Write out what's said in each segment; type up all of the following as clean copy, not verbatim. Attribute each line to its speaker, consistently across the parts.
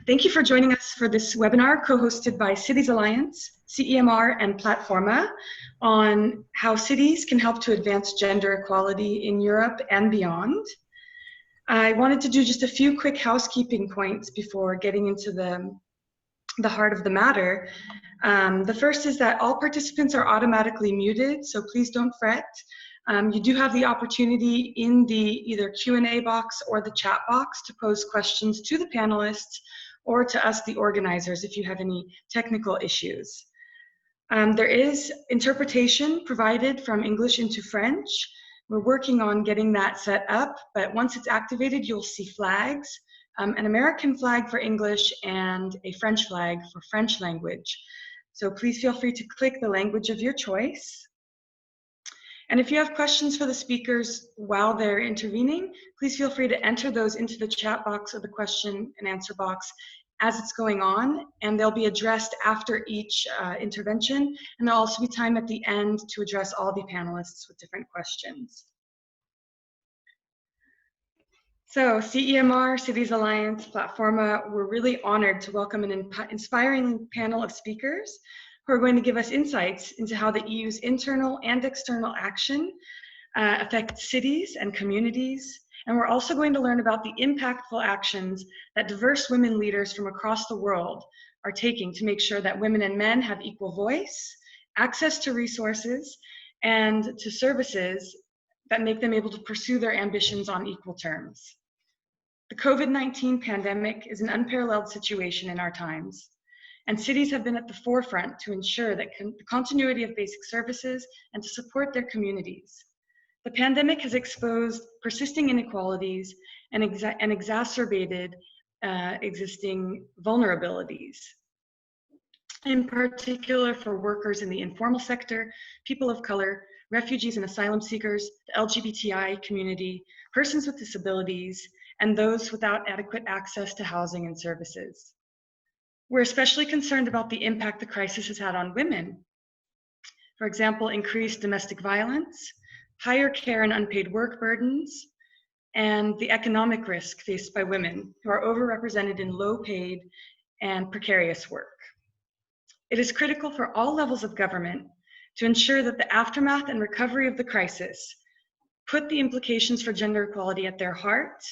Speaker 1: Thank you for joining us for this webinar co-hosted by Cities Alliance, CEMR, and PLATFORMA on how cities can help to advance gender equality in Europe and beyond. I wanted to do just a few quick housekeeping points before getting into the heart of the matter. The first is that all participants are automatically muted, so please don't fret. You do have the opportunity in the either Q&A box or the chat box to pose questions to the panelists or to us, the organizers, if you have any technical issues. There is interpretation provided from English into French. We're working on getting that set up, but once it's activated, you'll see flags, an American flag for English and a French flag for French language. So please feel free to click the language of your choice. And if you have questions for the speakers while they're intervening, please feel free to enter those into the chat box or the question and answer box as it's going on, and they'll be addressed after each intervention, and there'll also be time at the end to address all the panelists with different questions. So CEMR, Cities Alliance, PLATFORMA, we're really honored to welcome an inspiring panel of speakers who are going to give us insights into how the EU's internal and external action affects cities and communities. And we're also going to learn about the impactful actions that diverse women leaders from across the world are taking to make sure that women and men have equal voice, access to resources, and to services that make them able to pursue their ambitions on equal terms. The COVID-19 pandemic is an unparalleled situation in our times, and cities have been at the forefront to ensure that the continuity of basic services and to support their communities. The pandemic has exposed persisting inequalities and exacerbated existing vulnerabilities, in particular for workers in the informal sector, people of color, refugees and asylum seekers, the LGBTI community, persons with disabilities, and those without adequate access to housing and services. We're especially concerned about the impact the crisis has had on women. For example, increased domestic violence, higher care and unpaid work burdens, and the economic risk faced by women who are overrepresented in low-paid and precarious work. It is critical for all levels of government to ensure that the aftermath and recovery of the crisis put the implications for gender equality at their heart,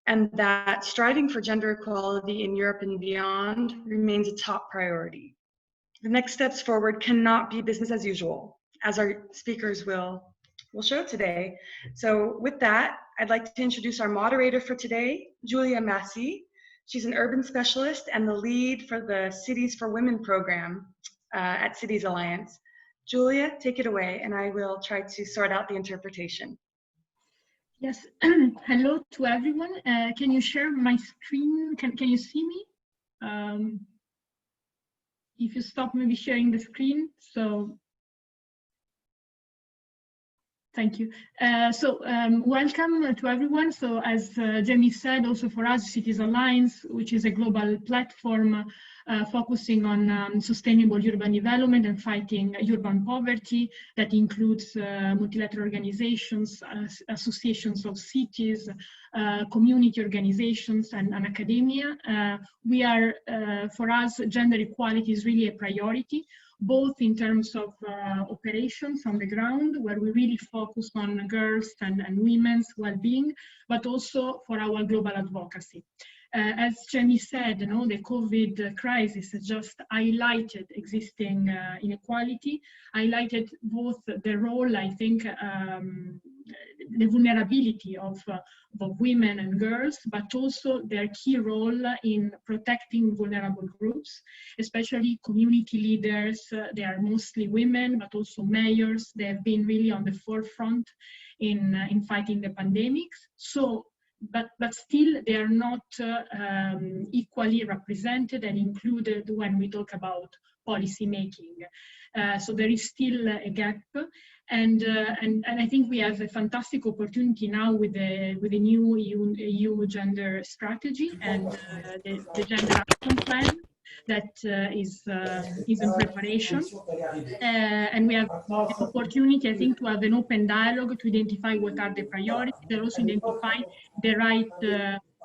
Speaker 1: and that striving for gender equality in Europe and beyond remains a top priority. The next steps forward cannot be business as usual, as our speakers will show today. So with that, I'd like to introduce our moderator for today, Julia Massey. She's an urban specialist and the lead for the Cities for Women program at Cities Alliance. Julia, take it away, and I will try to sort out the interpretation.
Speaker 2: Yes, hello to everyone. Can you share my screen? Can you see me? If you stop maybe sharing the screen, so thank you. Welcome to everyone. So as Jamie said, also for us, Cities Alliance, which is a global platform focusing on sustainable urban development and fighting urban poverty, that includes multilateral organizations, associations of cities, community organizations, and academia. For us, gender equality is really a priority, both in terms of operations on the ground, where we really focus on girls and women's well-being, but also for our global advocacy. As Jenny said, the COVID crisis has just highlighted existing inequality, highlighted both the role, I think, the vulnerability of women and girls, but also their key role in protecting vulnerable groups, especially community leaders. They are mostly women, but also mayors. They have been really on the forefront in fighting the pandemics. So, but still they are not equally represented and included when we talk about policy making. So there is still a gap, and I think we have a fantastic opportunity now with the new EU gender strategy and the gender action plan that is in preparation, and we have an opportunity, I think, to have an open dialogue to identify what are the priorities, and also identify the right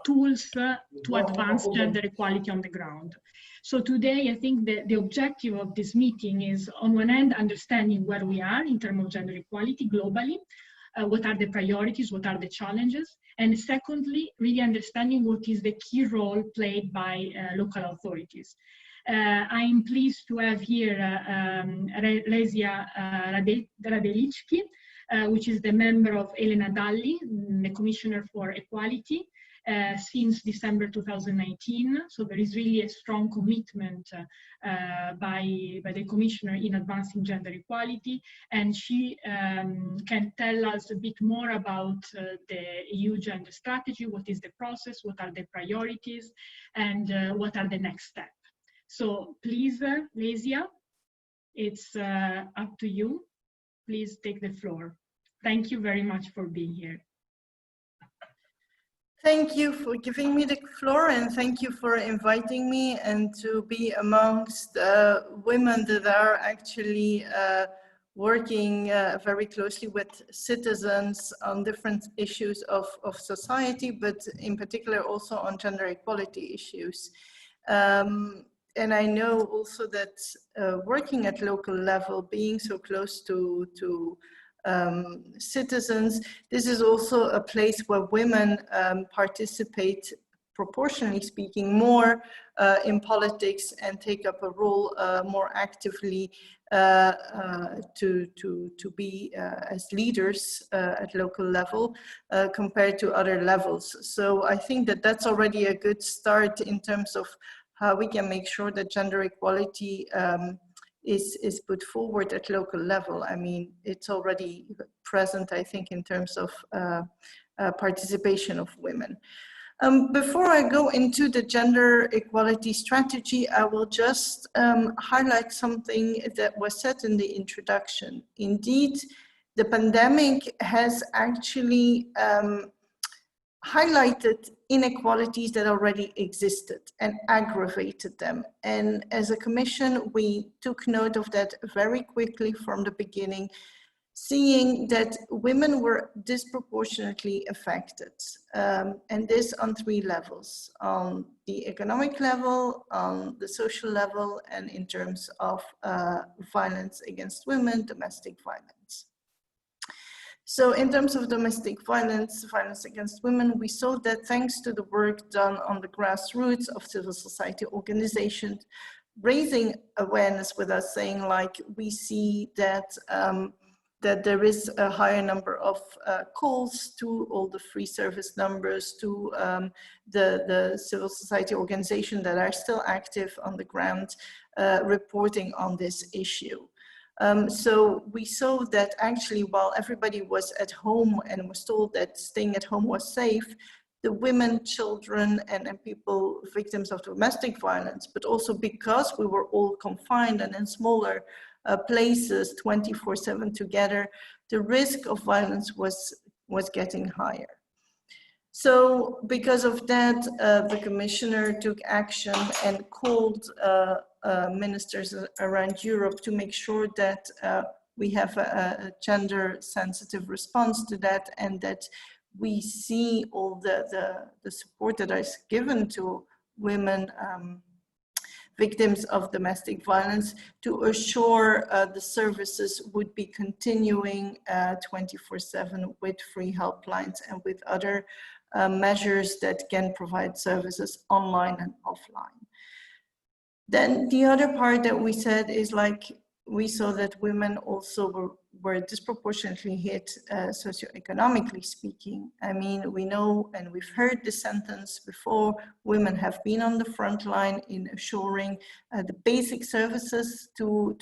Speaker 2: tools to advance gender equality on the ground. So today, I think the objective of this meeting is, on one hand, understanding where we are in terms of gender equality globally, what are the priorities, what are the challenges, and secondly, really understanding what is the key role played by local authorities. I'm pleased to have here Alicia Wallace, which is the member of Elena Dalli, the Commissioner for Equality, since December 2019. So there is really a strong commitment by the Commissioner in advancing gender equality. And she can tell us a bit more about the EU gender strategy, what is the process, what are the priorities, and what are the next steps. So please, Alicia, it's up to you. Please take the floor. Thank you very much for being here.
Speaker 3: Thank you for giving me the floor, and thank you for inviting me and to be amongst women that are actually working very closely with citizens on different issues of society, but in particular also on gender equality issues. And I know also that working at local level, being so close to citizens, this is also a place where women participate, proportionally speaking, more in politics and take up a role more actively to be as leaders at local level compared to other levels. So I think that that's already a good start in terms of how we can make sure that gender equality is put forward at local level. I mean, it's already present, I think, in terms of participation of women. Before I go into the gender equality strategy, I will just highlight something that was said in the introduction. Indeed, the pandemic has actually highlighted inequalities that already existed and aggravated them. And as a commission, we took note of that very quickly from the beginning, seeing that women were disproportionately affected. And this on three levels: on the economic level, on the social level, and in terms of violence against women, domestic violence. So in terms of domestic violence, violence against women, we saw that thanks to the work done on the grassroots of civil society organizations, raising awareness with us, saying like, we see that that there is a higher number of calls to all the free service numbers, to the civil society organizations that are still active on the ground, reporting on this issue. So we saw that actually, while everybody was at home and was told that staying at home was safe, the women, children, and people victims of domestic violence, but also because we were all confined and in smaller places 24/7 together, the risk of violence was getting higher. So because of that, the commissioner took action and called ministers around Europe to make sure that we have a gender sensitive response to that, and that we see all the support that is given to women victims of domestic violence, to assure the services would be continuing 24/7 with free helplines and with other measures that can provide services online and offline. Then the other part that we said is like, we saw that women also were disproportionately hit socioeconomically speaking. I mean, we know, and we've heard the sentence before, women have been on the front line in assuring the basic services to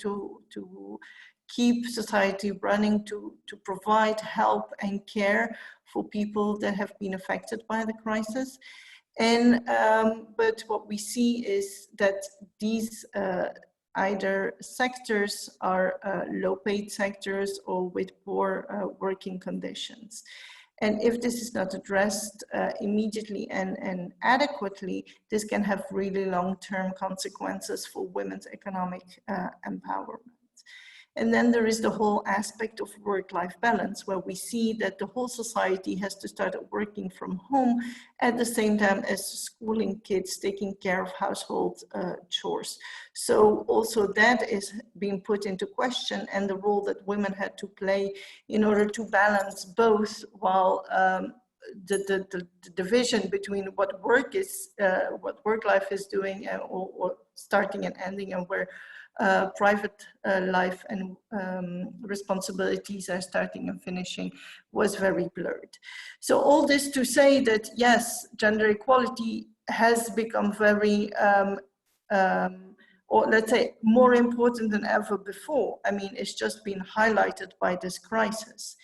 Speaker 3: keep society running, to provide help and care for people that have been affected by the crisis. And but what we see is that these either sectors are low-paid sectors or with poor working conditions. And if this is not addressed immediately and adequately, this can have really long-term consequences for women's economic empowerment. And then there is the whole aspect of work-life balance, where we see that the whole society has to start working from home at the same time as schooling kids, taking care of household chores. So also that is being put into question, and the role that women had to play in order to balance both, while the division between what work life is doing, or starting and ending, and where private life and responsibilities are starting and finishing, was very blurred. So all this to say that yes, gender equality has become very, or let's say more important than ever before. I mean, it's just been highlighted by this crisis.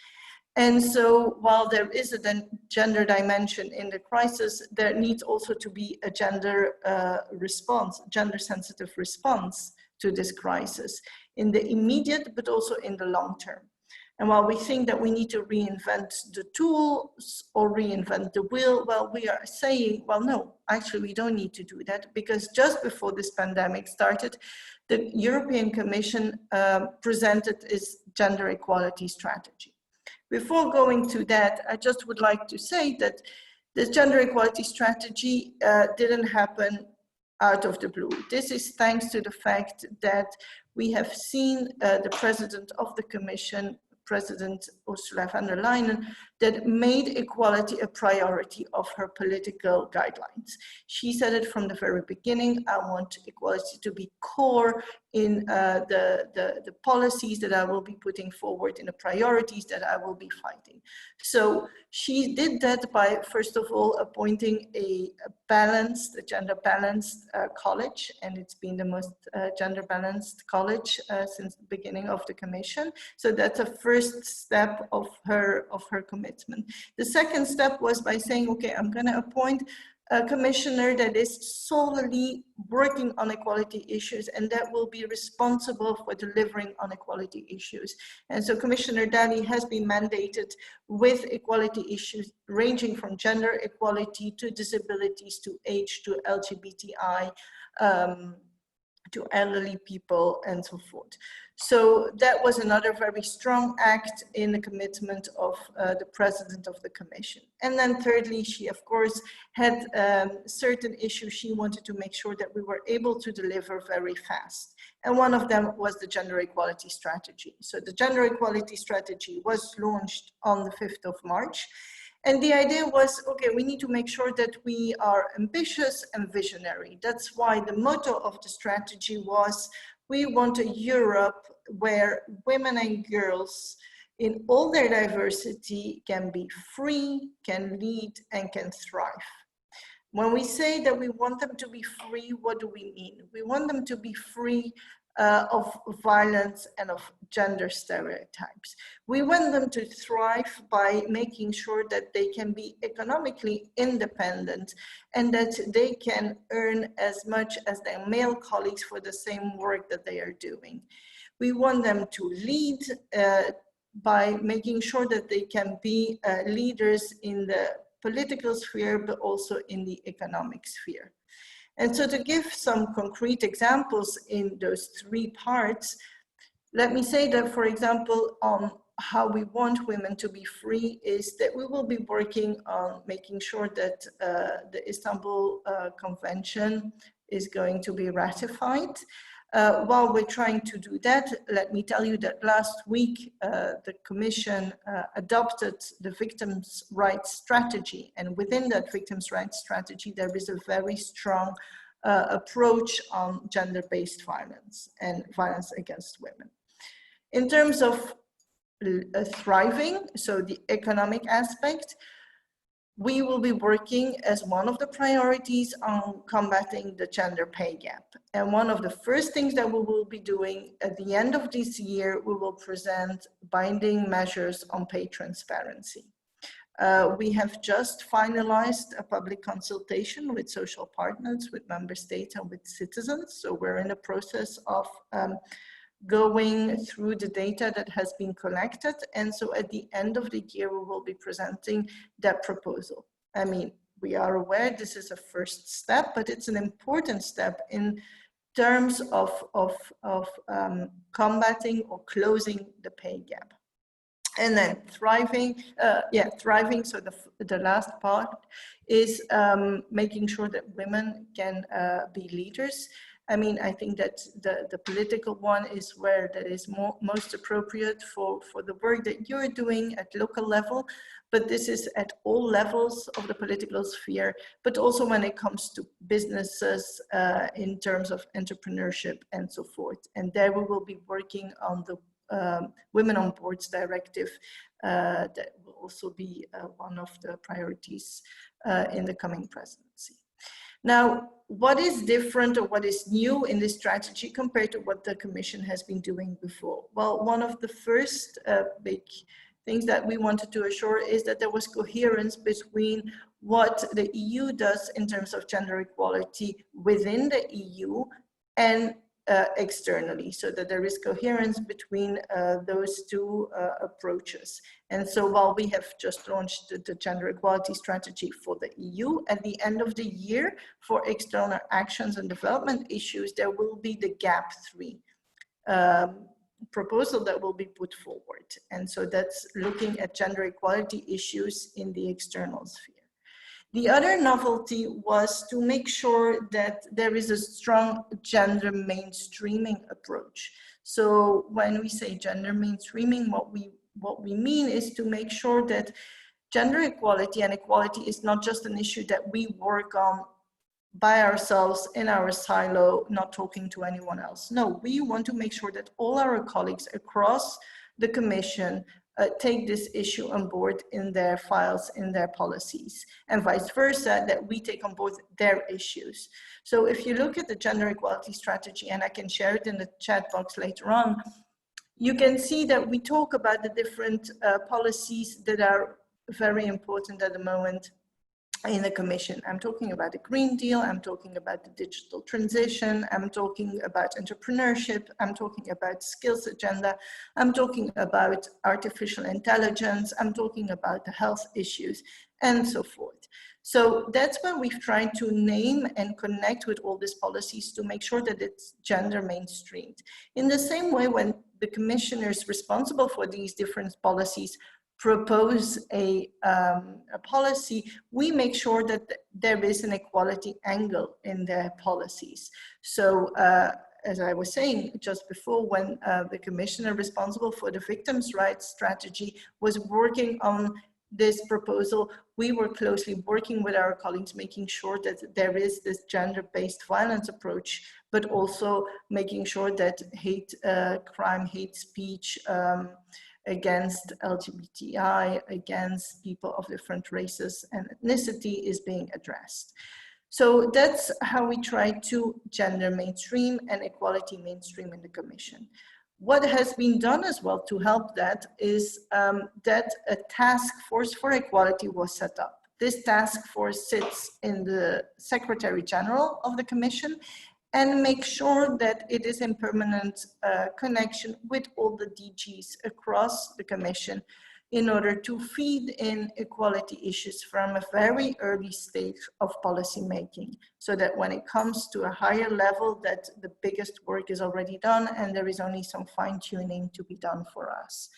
Speaker 3: And so while there is a gender dimension in the crisis, there needs also to be a gender response, gender sensitive response to this crisis in the immediate, but also in the long term. And while we think that we need to reinvent the tools or reinvent the wheel, well, we are saying, well, no, actually we don't need to do that, because just before this pandemic started, the European Commission presented its gender equality strategy. Before going to that, I just would like to say that this gender equality strategy didn't happen out of the blue. This is thanks to the fact that we have seen the President of the Commission, President Ursula von der Leyen, that made equality a priority of her political guidelines. She said it from the very beginning: I want equality to be core in the policies that I will be putting forward, in the priorities that I will be fighting. So she did that by, first of all, appointing a gender balanced college, and it's been the most gender balanced college since the beginning of the Commission. So that's a first step of her commitment. The second step was by saying, okay, I'm going to appoint a commissioner that is solely working on equality issues, and that will be responsible for delivering on equality issues. And so Commissioner Dalli has been mandated with equality issues ranging from gender equality to disabilities to age to LGBTI, to elderly people, and so forth. So that was another very strong act in the commitment of the President of the Commission. And then thirdly, she of course had certain issues she wanted to make sure that we were able to deliver very fast. And one of them was the gender equality strategy. So the gender equality strategy was launched on the 5th of March. And the idea was, okay, we need to make sure that we are ambitious and visionary. That's why the motto of the strategy was, we want a Europe where women and girls in all their diversity can be free, can lead, and can thrive. When we say that we want them to be free, what do we mean? We want them to be free of violence and of gender stereotypes. We want them to thrive by making sure that they can be economically independent and that they can earn as much as their male colleagues for the same work that they are doing. We want them to lead by making sure that they can be leaders in the political sphere, but also in the economic sphere. And so to give some concrete examples in those three parts, let me say that, for example, on how we want women to be free is that we will be working on making sure that the Istanbul Convention is going to be ratified. While we're trying to do that, let me tell you that last week the Commission adopted the Victims' Rights Strategy, and within that Victims' Rights Strategy there is a very strong approach on gender-based violence and violence against women. In terms of thriving, so the economic aspect, we will be working as one of the priorities on combating the gender pay gap. And one of the first things that we will be doing at the end of this year, we will present binding measures on pay transparency. We have just finalized a public consultation with social partners, with member states and with citizens. So we're in the process of going through the data that has been collected. And so at the end of the year, we will be presenting that proposal. I mean, we are aware this is a first step, but it's an important step in terms of combating or closing the pay gap. And then thriving, so the last part is making sure that women can be leaders. I mean, I think that the political one is where that is most appropriate for the work that you're doing at local level, but this is at all levels of the political sphere, but also when it comes to businesses in terms of entrepreneurship and so forth. And there we will be working on the Women on Boards Directive that will also be one of the priorities in the coming presidency. Now, what is different or what is new in this strategy compared to what the Commission has been doing before? Well, one of the first big things that we wanted to assure is that there was coherence between what the EU does in terms of gender equality within the EU and externally, so that there is coherence between those two approaches. And so while we have just launched the gender equality strategy for the EU, at the end of the year for external actions and development issues, there will be the GAP 3 proposal that will be put forward. And so that's looking at gender equality issues in the external sphere. The other novelty was to make sure that there is a strong gender mainstreaming approach. So when we say gender mainstreaming, what we mean is to make sure that gender equality and equality is not just an issue that we work on by ourselves in our silo, not talking to anyone else. No, we want to make sure that all our colleagues across the Commission take this issue on board in their files, in their policies, and vice versa, that we take on board their issues. So if you look at the gender equality strategy, and I can share it in the chat box later on, you can see that we talk about the different policies that are very important at the moment in the Commission. I'm talking about the Green Deal, I'm talking about the digital transition, I'm talking about entrepreneurship, I'm talking about skills agenda, I'm talking about artificial intelligence, I'm talking about the health issues, and so forth. So that's where we've tried to name and connect with all these policies to make sure that it's gender mainstreamed. In the same way, when the commissioners responsible for these different policies propose a policy, we make sure that there is an equality angle in their policies. So as I was saying just before, when the commissioner responsible for the victims' rights strategy was working on this proposal, we were closely working with our colleagues, making sure that there is this gender-based violence approach, but also making sure that hate crime, hate speech, against LGBTI, against people of different races and ethnicity is being addressed. So that's how we try to gender mainstream and equality mainstream in the Commission. What has been done as well to help that is that a task force for equality was set up. This task force sits in the Secretary General of the Commission and make sure that it is in permanent connection with all the DGs across the Commission in order to feed in equality issues from a very early stage of policy making, so that when it comes to a higher level, that the biggest work is already done and there is only some fine-tuning to be done for us.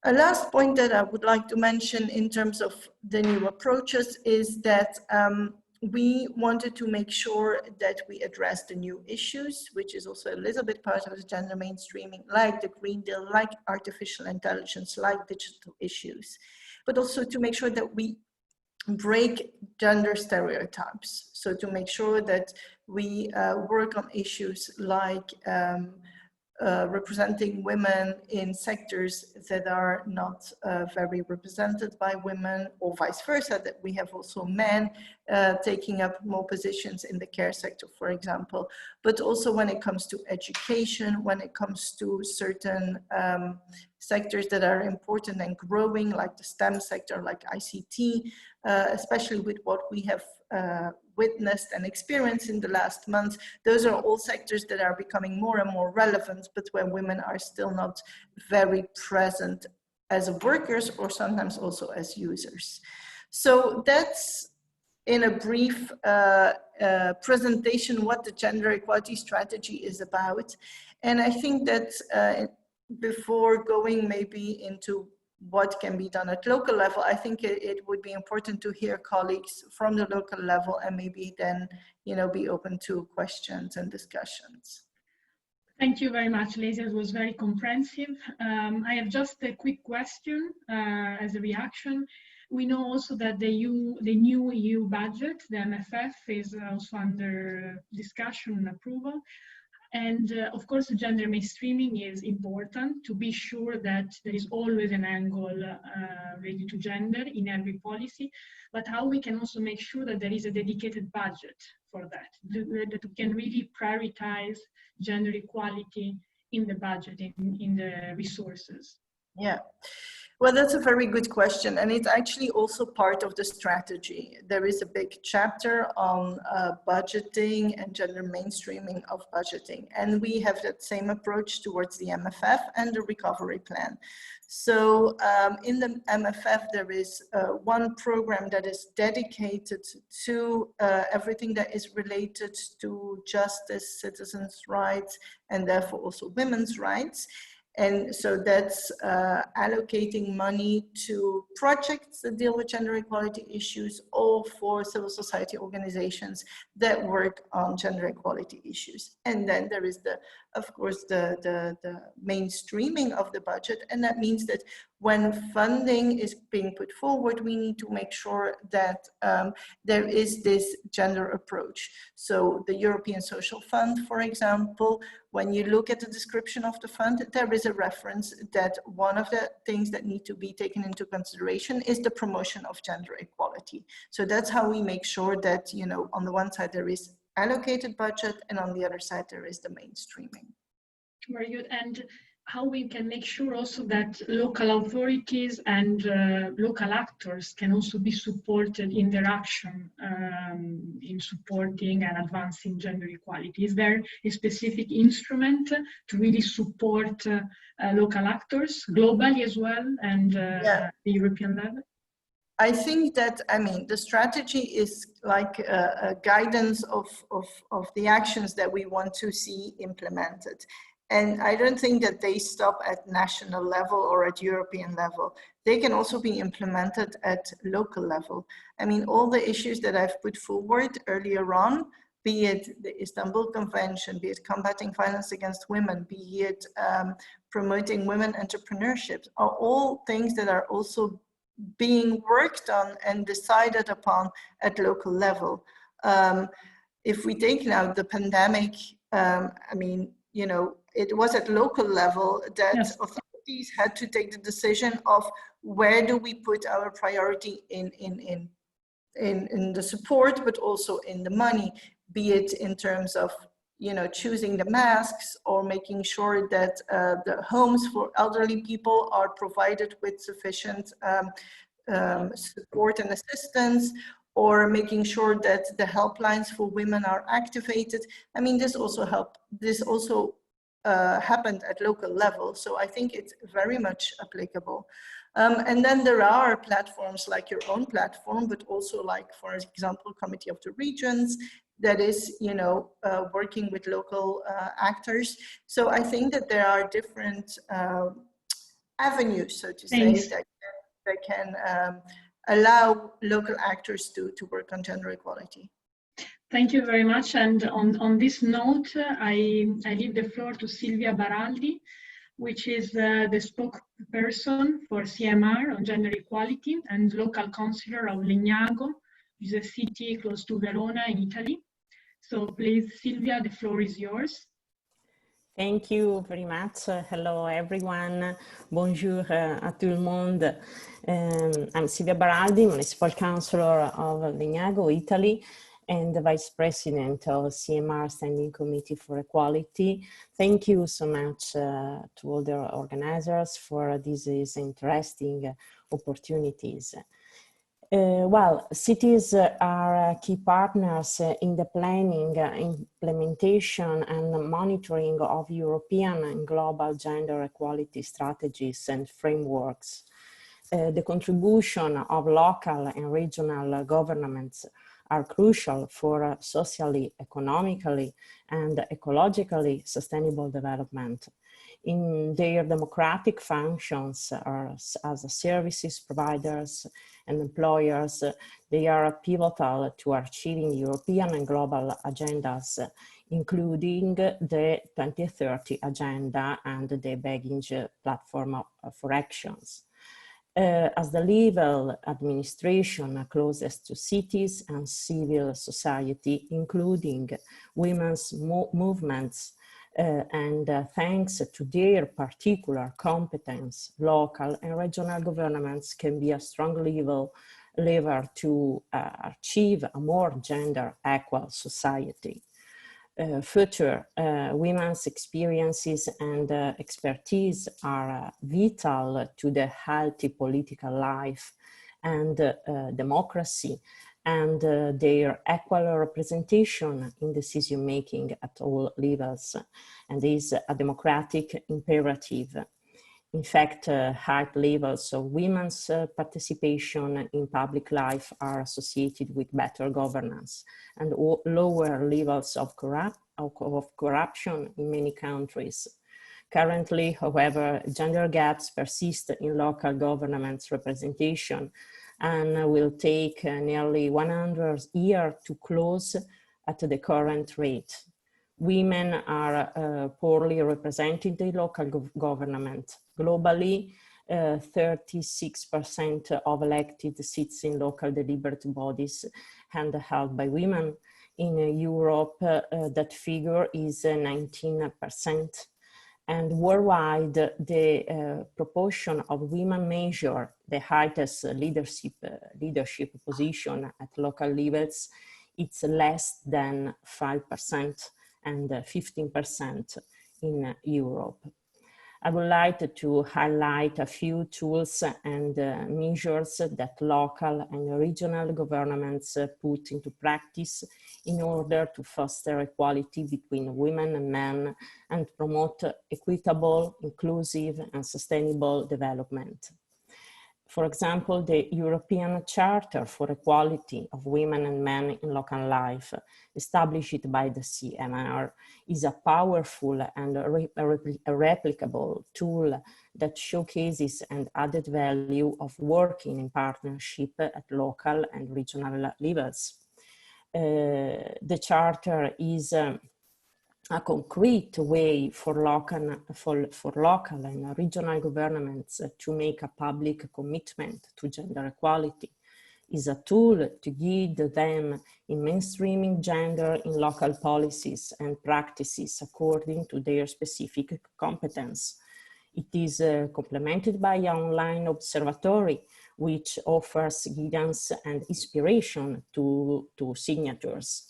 Speaker 3: A last point that I would like to mention in terms of the new approaches is that we wanted to make sure that we address the new issues, which is also a little bit part of the gender mainstreaming, like the Green Deal, like artificial intelligence, like digital issues, but also to make sure that we break gender stereotypes. So to make sure that we work on issues like representing women in sectors that are not very represented by women, or vice versa, that we have also men taking up more positions in the care sector, for example, but also when it comes to education, when it comes to certain sectors that are important and growing, like the STEM sector, like ICT, especially with what we have witnessed and experienced in the last months. Those are all sectors that are becoming more and more relevant, but where women are still not very present as workers or sometimes also as users. So that's in a brief presentation what the gender equality strategy is about. And I think that before going maybe into what can be done at local level, I think it would be important to hear colleagues from the local level and maybe then, be open to questions and discussions.
Speaker 2: Thank you very much, Alicia. It was very comprehensive. I have just a quick question as a reaction. We know also that the new EU budget, the MFF, is also under discussion and approval. And of course, gender mainstreaming is important to be sure that there is always an angle related to gender in every policy, but how we can also make sure that there is a dedicated budget for that, that we can really prioritize gender equality in the budget, in the resources.
Speaker 3: Yeah. Well, that's a very good question, and it's actually also part of the strategy. There is a big chapter on budgeting and gender mainstreaming of budgeting, and we have that same approach towards the MFF and the recovery plan. So in the MFF, there is one program that is dedicated to everything that is related to justice, citizens' rights, and therefore also women's rights. And so that's allocating money to projects that deal with gender equality issues or for civil society organizations that work on gender equality issues. And then there is of course, the mainstreaming of the budget. And that means that when funding is being put forward, we need to make sure that there is this gender approach. So the European Social Fund, for example, when you look at the description of the fund, there is a reference that one of the things that need to be taken into consideration is the promotion of gender equality. So that's how we make sure that, on the one side there is allocated budget, and on the other side there is the mainstreaming.
Speaker 2: Very good. And how we can make sure also that local authorities and local actors can also be supported in their action in supporting and advancing gender equality. Is there a specific instrument to really support local actors globally as well and at the European level?
Speaker 3: I think that, the strategy is like a guidance of the actions that we want to see implemented. And I don't think that they stop at national level or at European level. They can also be implemented at local level. All the issues that I've put forward earlier on, be it the Istanbul Convention, be it combating violence against women, be it promoting women entrepreneurship, are all things that are also being worked on and decided upon at local level. If we take now the pandemic, it was at local level that authorities had to take the decision of where do we put our priority in the support, but also in the money, be it in terms of choosing the masks or making sure that the homes for elderly people are provided with sufficient support and assistance, or making sure that the helplines for women are activated. This also happened at local level. So I think it's very much applicable. And then there are platforms like your own platform, but also like, for example, Committee of the Regions, that is, working with local actors. So I think that there are different avenues, so to say, that can allow local actors to work on gender equality.
Speaker 2: Thank you very much. And on this note, I leave the floor to Silvia Baraldi, which is the spokesperson for CEMR on gender equality and local councillor of Legnago, which is a city close to Verona in Italy. So please, Silvia, the floor is yours.
Speaker 4: Thank you very much. Hello, everyone. Bonjour à tout le monde. I'm Silvia Baraldi, Municipal Councillor of Legnago, Italy, and the Vice President of CEMR Standing Committee for Equality. Thank you so much to all the organizers for these interesting opportunities. Well, cities are key partners in the planning, implementation and monitoring of European and global gender equality strategies and frameworks. The contribution of local and regional governments are crucial for socially, economically, and ecologically sustainable development. In their democratic functions as services providers and employers, they are pivotal to achieving European and global agendas, including the 2030 Agenda and the Beijing Platform for Actions. As the level administration closest to cities and civil society, including women's movements, and thanks to their particular competence, local and regional governments can be a strong lever to achieve a more gender equal society. Further, women's experiences and expertise are vital to the healthy political life and democracy, and their equal representation in decision-making at all levels, and is a democratic imperative. In fact, high levels of women's participation in public life are associated with better governance, and lower levels of corruption in many countries. Currently, however, gender gaps persist in local government's representation, and will take nearly 100 years to close at the current rate. Women are poorly represented in local government. Globally, 36% of elected seats in local deliberative bodies held by women. In Europe, that figure is 19%. And worldwide, the proportion of women measure the highest leadership position at local levels, it's less than 5% and 15% in Europe. I would like to highlight a few tools and measures that local and regional governments put into practice in order to foster equality between women and men and promote equitable, inclusive, and sustainable development. For example, the European Charter for Equality of Women and Men in Local Life, established by the CEMR, is a powerful and replicable tool that showcases an added value of working in partnership at local and regional levels. The Charter is a concrete way for local and regional governments to make a public commitment to gender equality. Is a tool to guide them in mainstreaming gender in local policies and practices according to their specific competence. It is complemented by an online observatory which offers guidance and inspiration to signatures.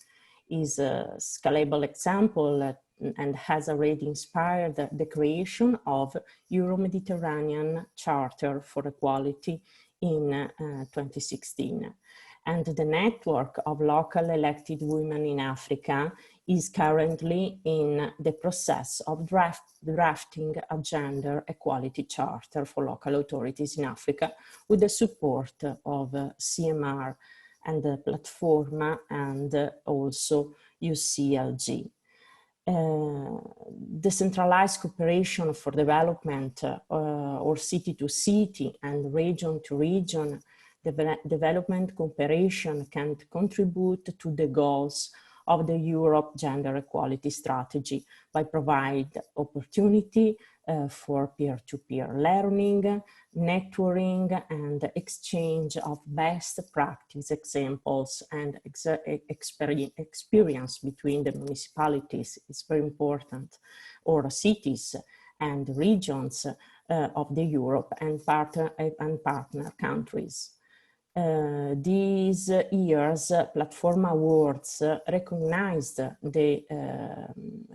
Speaker 4: Is a scalable example and has already inspired the creation of Euro-Mediterranean Charter for Equality in 2016. And the network of local elected women in Africa is currently in the process of drafting a gender equality charter for local authorities in Africa with the support of CEMR and the PLATFORMA and also UCLG. Decentralized cooperation for development or city to city and region to region development cooperation can contribute to the goals of the Europe Gender Equality Strategy by providing opportunity for peer-to-peer learning, networking, and exchange of best practice examples and experience between the municipalities is very important, or cities and regions of the Europe and partner countries. These year's PLATFORMA Awards recognized the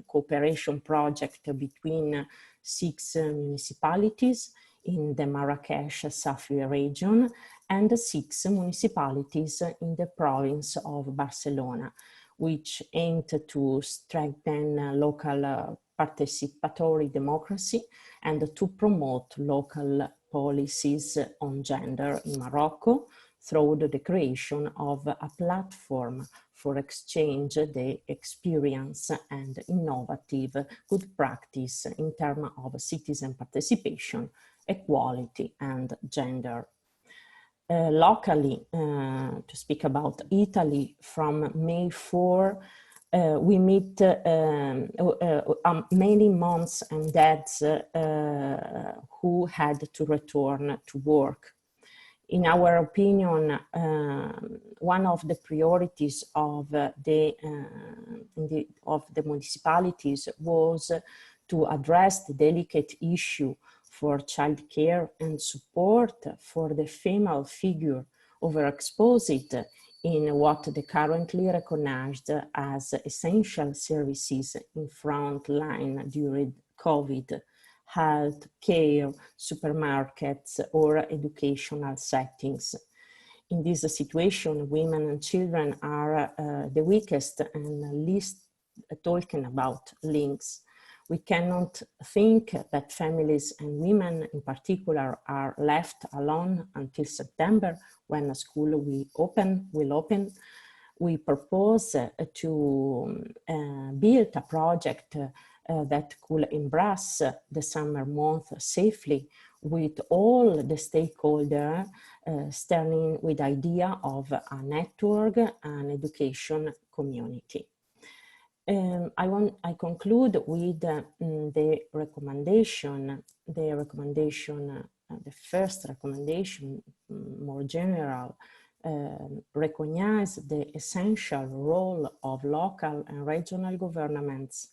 Speaker 4: cooperation project between 6 municipalities in the Marrakesh-Safi region and 6 municipalities in the province of Barcelona, which aimed to strengthen local participatory democracy and to promote local policies on gender in Morocco through the creation of a platform for exchange the experience and innovative good practice in terms of citizen participation, equality, and gender. Locally, to speak about Italy, from May 4, we meet many moms and dads who had to return to work. In our opinion, one of the priorities of the municipalities was to address the delicate issue for childcare and support for the female figure overexposed in what they currently recognized as essential services in front line during COVID, health care, supermarkets, or educational settings. In this situation, women and children are the weakest and least talking about links. We cannot think that families and women in particular are left alone until September, when a school will open. We propose to build a project that could embrace the summer month safely, with all the stakeholders starting with the idea of a network and education community. I conclude with the first recommendation, more general, recognize the essential role of local and regional governments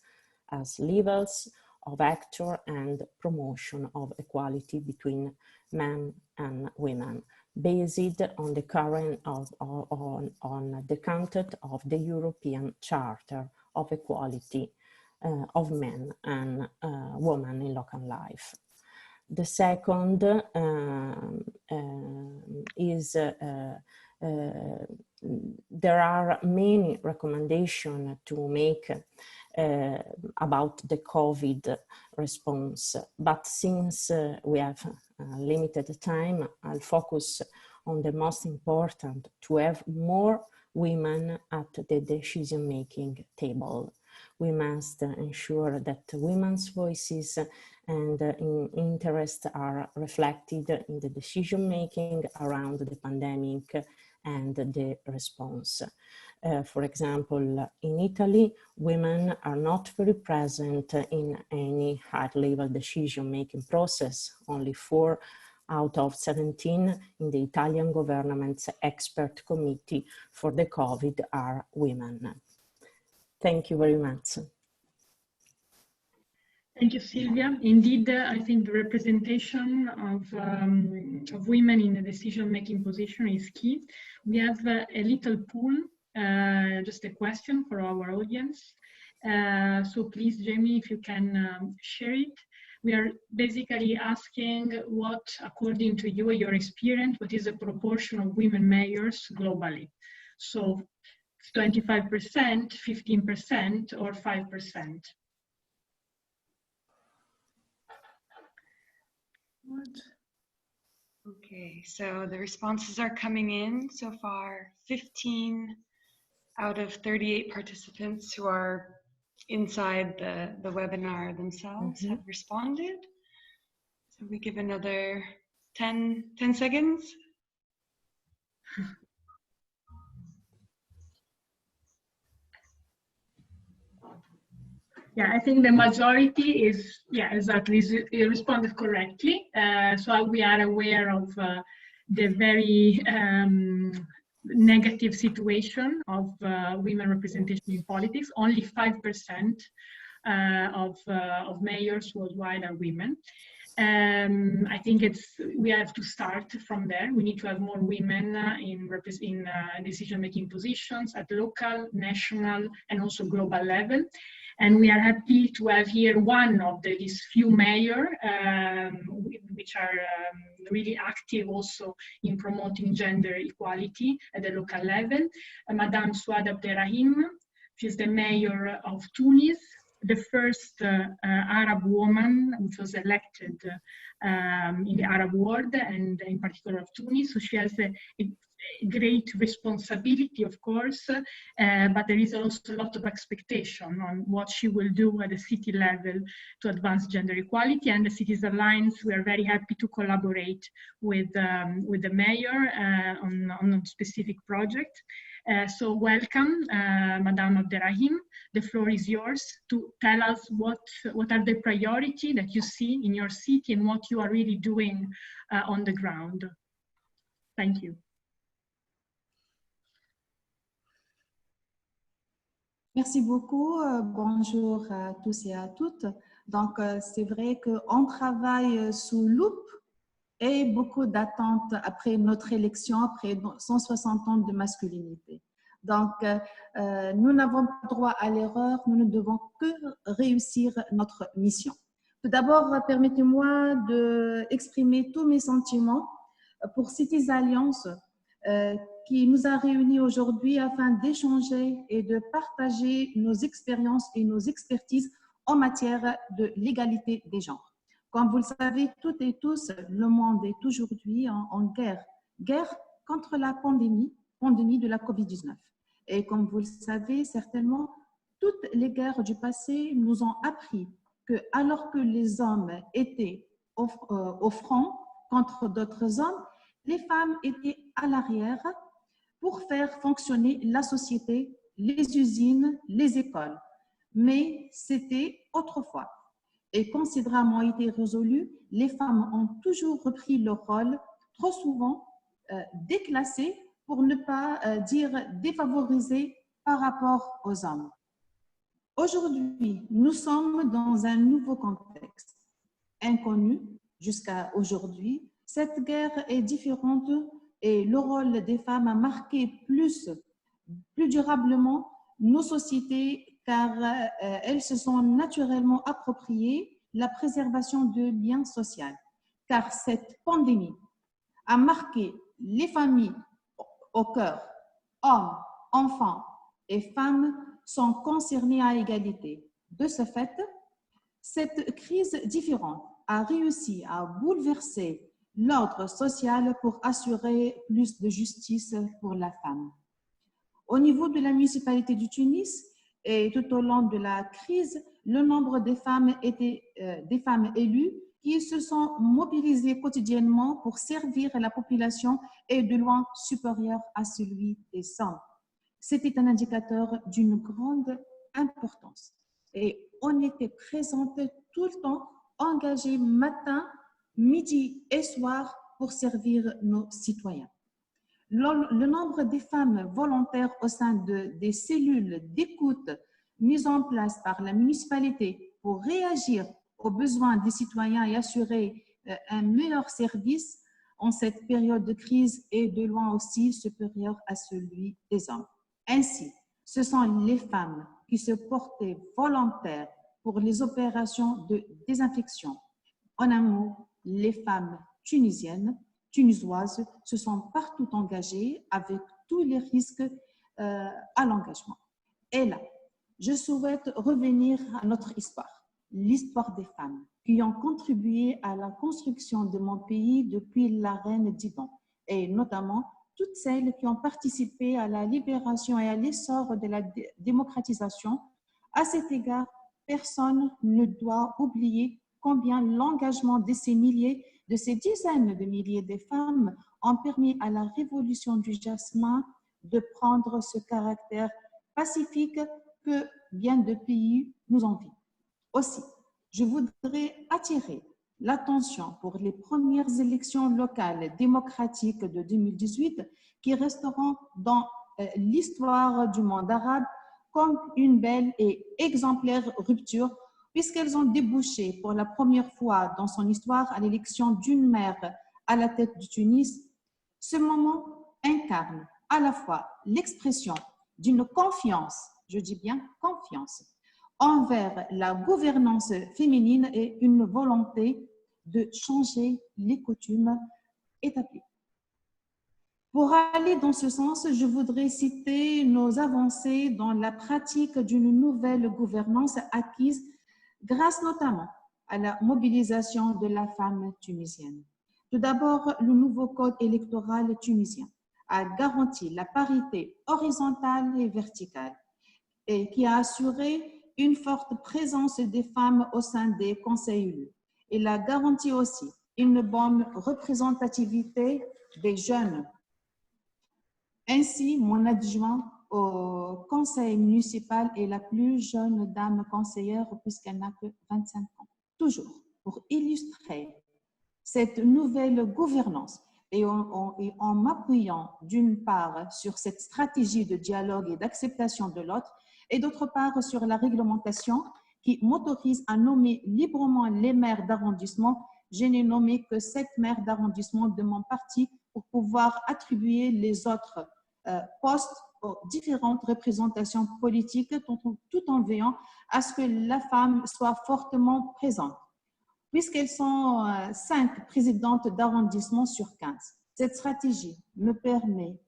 Speaker 4: as levels of actor and promotion of equality between men and women, based on the current on the content of the European Charter of Equality of Men and Women in Local Life. The second is there are many recommendations to make about the COVID response, but since we have limited time, I'll focus on the most important: to have more women at the decision-making table. We must ensure that women's voices and interests are reflected in the decision-making around the pandemic and the response. For example, in Italy, women are not very present in any high-level decision-making process. Only 4 out of 17 in the Italian government's expert committee for the COVID are women. Thank you very much.
Speaker 2: Thank you, Silvia. Indeed, I think the representation of women in the decision-making position is key. We have a little poll, just a question for our audience. So please, Jamie, if you can share it. We are basically asking what, according to you, your experience, what is the proportion of women mayors globally? So 25%, 15%, or 5%?
Speaker 1: Okay, so the responses are coming in so far. 15 out of 38 participants who are inside the webinar themselves have responded. So we give another 10 seconds.
Speaker 2: Yeah, I think the majority is, yeah, exactly, you responded correctly. So we are aware of the very negative situation of women representation in politics. Only 5% of mayors worldwide are women. I think we have to start from there. We need to have more women in decision-making positions at local, national, and also global level. And we are happy to have here one of these few mayors, which are really active also in promoting gender equality at the local level. Madame Souad Abderrahim, she's the mayor of Tunis, the first Arab woman which was elected in the Arab world and in particular of Tunis. So she has great responsibility, of course, but there is also a lot of expectation on what she will do at the city level to advance gender equality. And the Cities Alliance, we are very happy to collaborate with the mayor on a specific project. So welcome, Madame Abderrahim. The floor is yours to tell us what are the priorities that you see in your city and what you are really doing on the ground. Thank you.
Speaker 5: Merci beaucoup. Bonjour à tous et à toutes. Donc, c'est vrai qu'on travaille sous loupe et beaucoup d'attentes après notre élection, après 160 ans de masculinité. Donc, nous n'avons pas droit à l'erreur, nous ne devons que réussir notre mission. Tout d'abord, permettez-moi d'exprimer tous mes sentiments pour Cities Alliance, qui nous a réunis aujourd'hui afin d'échanger et de partager nos expériences et nos expertises en matière de l'égalité des genres. Comme vous le savez toutes et tous, le monde est aujourd'hui en guerre. Guerre contre la pandémie de la COVID-19. Et comme vous le savez certainement, toutes les guerres du passé nous ont appris que alors que les hommes étaient au front contre d'autres hommes, les femmes étaient à l'arrière pour faire fonctionner la société, les usines, les écoles. Mais c'était autrefois. Et quand ces drames ont été résolus, les femmes ont toujours repris leur rôle, trop souvent déclassé, pour ne pas dire défavorisé par rapport aux hommes. Aujourd'hui, nous sommes dans un nouveau contexte, inconnu jusqu'à aujourd'hui. Cette guerre est différente et le rôle des femmes a marqué plus durablement nos sociétés car elles se sont naturellement appropriées la préservation de liens sociaux. Car cette pandémie a marqué les familles au cœur. Hommes, enfants et femmes sont concernés à égalité. De ce fait, cette crise différente a réussi à bouleverser l'ordre social pour assurer plus de justice pour la femme. Au niveau de la municipalité du Tunis et tout au long de la crise, le nombre des femmes élues qui se sont mobilisées quotidiennement pour servir la population est de loin supérieur à celui des hommes. C'était un indicateur d'une grande importance et on était présente tout le temps, engagées matin, midi et soir pour servir nos citoyens. Le nombre des femmes volontaires au sein des cellules d'écoute mises en place par la municipalité pour réagir aux besoins des citoyens et assurer un meilleur service en cette période de crise est de loin aussi supérieur à celui des hommes. Ainsi, ce sont les femmes qui se portaient volontaires pour les opérations de désinfection. En un mot, les femmes tunisoises se sont partout engagées avec tous les risques à l'engagement. Et là, je souhaite revenir à notre histoire, l'histoire des femmes qui ont contribué à la construction de mon pays depuis la reine d'Iban, et notamment toutes celles qui ont participé à la libération et à l'essor de la démocratisation. À cet égard, personne ne doit oublier combien l'engagement de ces dizaines de milliers de femmes ont permis à la révolution du jasmin de prendre ce caractère pacifique que bien de pays nous envient. Aussi, je voudrais attirer l'attention pour les premières élections locales démocratiques de 2018 qui resteront dans l'histoire du monde arabe comme une belle et exemplaire rupture puisqu'elles ont débouché pour la première fois dans son histoire à l'élection d'une mère à la tête du Tunis. Ce moment incarne à la fois l'expression d'une confiance, je dis bien confiance, envers la gouvernance féminine et une volonté de changer les coutumes établies. Pour aller dans ce sens, je voudrais citer nos avancées dans la pratique d'une nouvelle gouvernance acquise grâce notamment à la mobilisation de la femme tunisienne. Tout d'abord, le nouveau code électoral tunisien a garanti la parité horizontale et verticale et qui a assuré une forte présence des femmes au sein des conseils élus. Il a garanti aussi une bonne représentativité des jeunes. Ainsi, mon adjoint au conseil municipal est la plus jeune dame conseillère puisqu'elle n'a que 25 ans. Toujours, pour illustrer cette nouvelle gouvernance et en m'appuyant d'une part sur cette stratégie de dialogue et d'acceptation de l'autre et d'autre part sur la réglementation qui m'autorise à nommer librement les maires d'arrondissement, je n'ai nommé que 7 maires d'arrondissement de mon parti pour pouvoir attribuer les autres postes aux différentes représentations politiques tout en veillant à ce que la femme soit fortement présente. Puisqu'elles sont 5 présidentes d'arrondissement sur 15. Cette stratégie me permet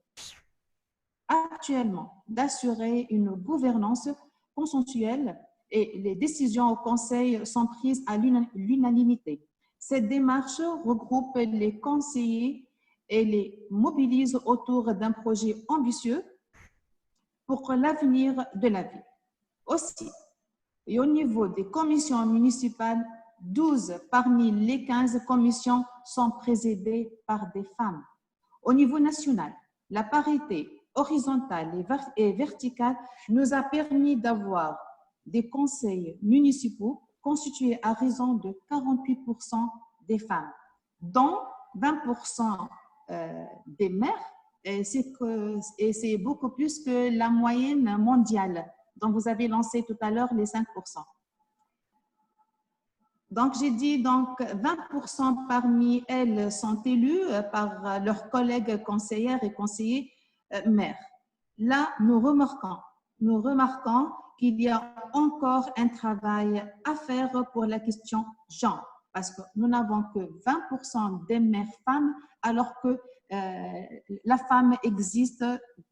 Speaker 5: actuellement d'assurer une gouvernance consensuelle et les décisions au Conseil sont prises à l'unanimité. Cette démarche regroupe les conseillers et les mobilise autour d'un projet ambitieux pour l'avenir de la ville. Aussi, et au niveau des commissions municipales, 12 parmi les 15 commissions sont présidées par des femmes. Au niveau national, la parité horizontale et verticale nous a permis d'avoir des conseils municipaux constitués à raison de 48% des femmes, dont 20% des maires, et c'est beaucoup plus que la moyenne mondiale, dont vous avez lancé tout à l'heure les 5%. Donc, j'ai dit donc 20% parmi elles sont élues par leurs collègues conseillères et conseillers maires. Là, nous remarquons qu'il y a encore un travail à faire pour la question genre, parce que nous n'avons que 20% des maires femmes, alors que la femme existe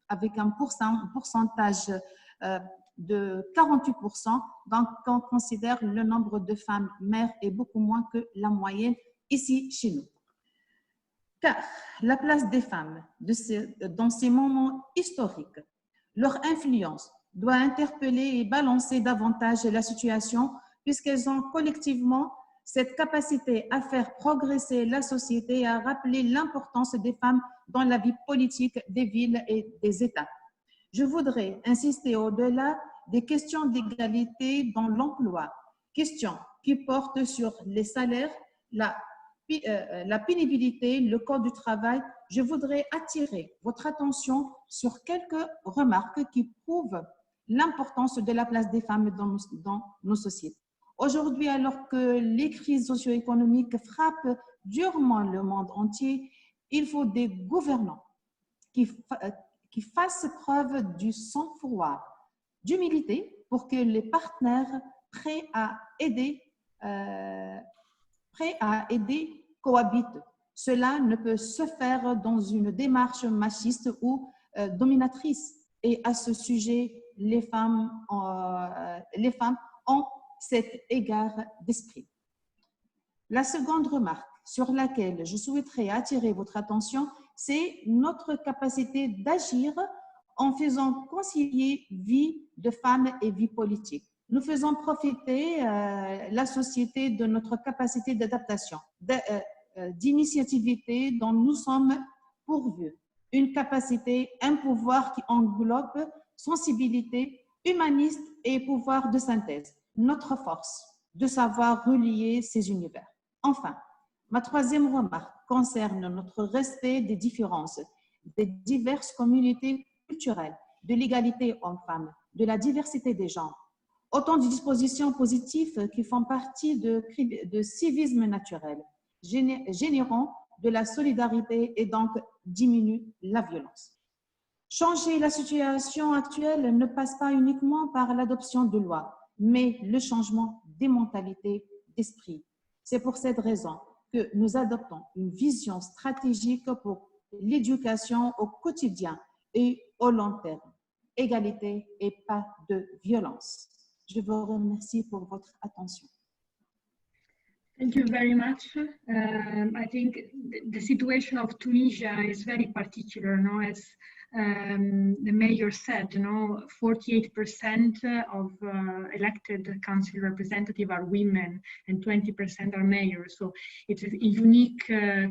Speaker 5: avec un pourcentage de 48%, donc on considère le nombre de femmes maires est beaucoup moins que la moyenne ici chez nous. Car la place des femmes dans ces moments historiques, leur influence doit interpeller et balancer davantage la situation puisqu'elles ont collectivement cette capacité à faire progresser la société et à rappeler l'importance des femmes dans la vie politique des villes et des États. Je voudrais insister au-delà des questions d'égalité dans l'emploi, questions qui portent sur les salaires, la pénibilité, le code du travail. Je voudrais attirer votre attention sur quelques remarques qui prouvent l'importance de la place des femmes dans nos sociétés. Aujourd'hui, alors que les crises socio-économiques frappent durement le monde entier, il faut des gouvernants qui fassent preuve du sang-froid, d'humilité pour que les partenaires prêts à aider cohabitent. Cela ne peut se faire dans une démarche machiste ou dominatrice. Et à ce sujet, les femmes ont cet égard d'esprit. La seconde remarque sur laquelle je souhaiterais attirer votre attention, c'est notre capacité d'agir en faisant concilier vie de femmes et vie politique. Nous faisons profiter la société de notre capacité d'adaptation, d'initiativité dont nous sommes pourvus, une capacité, un pouvoir qui englobe sensibilité, humaniste et pouvoir de synthèse, notre force de savoir relier ces univers. Enfin, ma troisième remarque concerne notre respect des différences, des diverses communautés culturelles, de l'égalité hommes-femmes, de la diversité des genres. Autant de dispositions positives qui font partie de civisme naturel, générant de la solidarité et donc diminuent la violence. Changer la situation actuelle ne passe pas uniquement par l'adoption de lois, mais le changement des mentalités d'esprit. C'est pour cette raison que nous adoptons une vision stratégique pour l'éducation au quotidien et au long terme. Égalité et pas de violence. Je vous remercie pour votre attention.
Speaker 2: Thank you very much. I think the situation of Tunisia is very particular, no? As the mayor said, 48% of elected council representatives are women and 20% are mayors. So it's a unique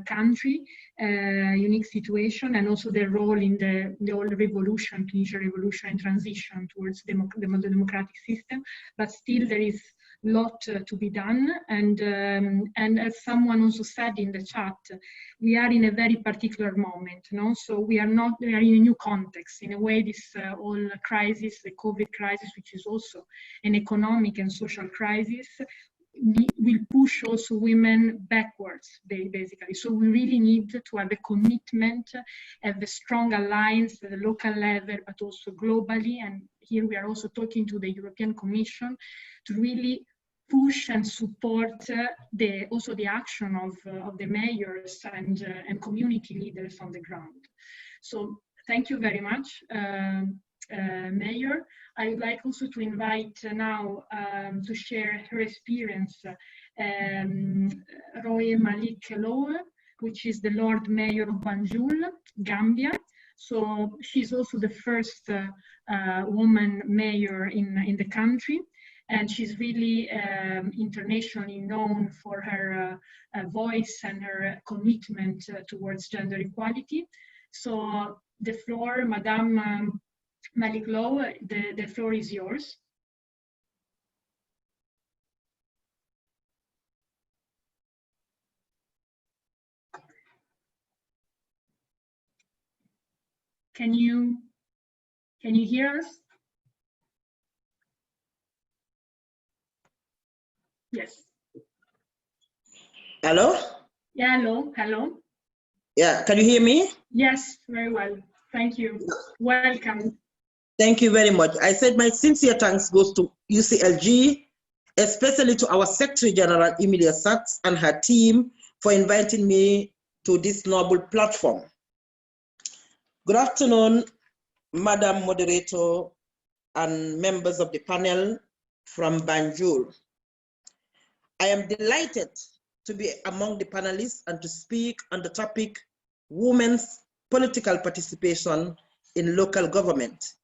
Speaker 2: country, unique situation, and also their role in the whole revolution, Tunisia revolution and transition towards the democratic system. But still there is lot to be done, and as someone also said in the chat, we are in a very particular moment, so we are in a new context. In a way, this whole crisis, the COVID crisis, which is also an economic and social crisis, will push also women backwards, basically. So we really need to have a commitment, have a strong alliance at the local level, but also globally. And here we are also talking to the European Commission to really push and support also the action of the mayors and community leaders on the ground. So thank you very much, Mayor. I would like also to invite now to share her experience, Roy Malik Lowe, which is the Lord Mayor of Banjul, Gambia. So she's also the first woman mayor in the country. And she's really internationally known for her voice and her commitment towards gender equality. So the floor, Madame Malik Lowe, the floor is yours. Can you hear us? Yes.
Speaker 6: Hello?
Speaker 2: Yeah, hello.
Speaker 6: Yeah, can you hear me?
Speaker 2: Yes, very well. Thank you. Welcome.
Speaker 6: Thank you very much. I said my sincere thanks goes to UCLG, especially to our Secretary General, Emilia Sachs, and her team for inviting me to this noble platform. Good afternoon, Madam Moderator and members of the panel from Banjul. I am delighted to be among the panelists and to speak on the topic, women's political participation in local government,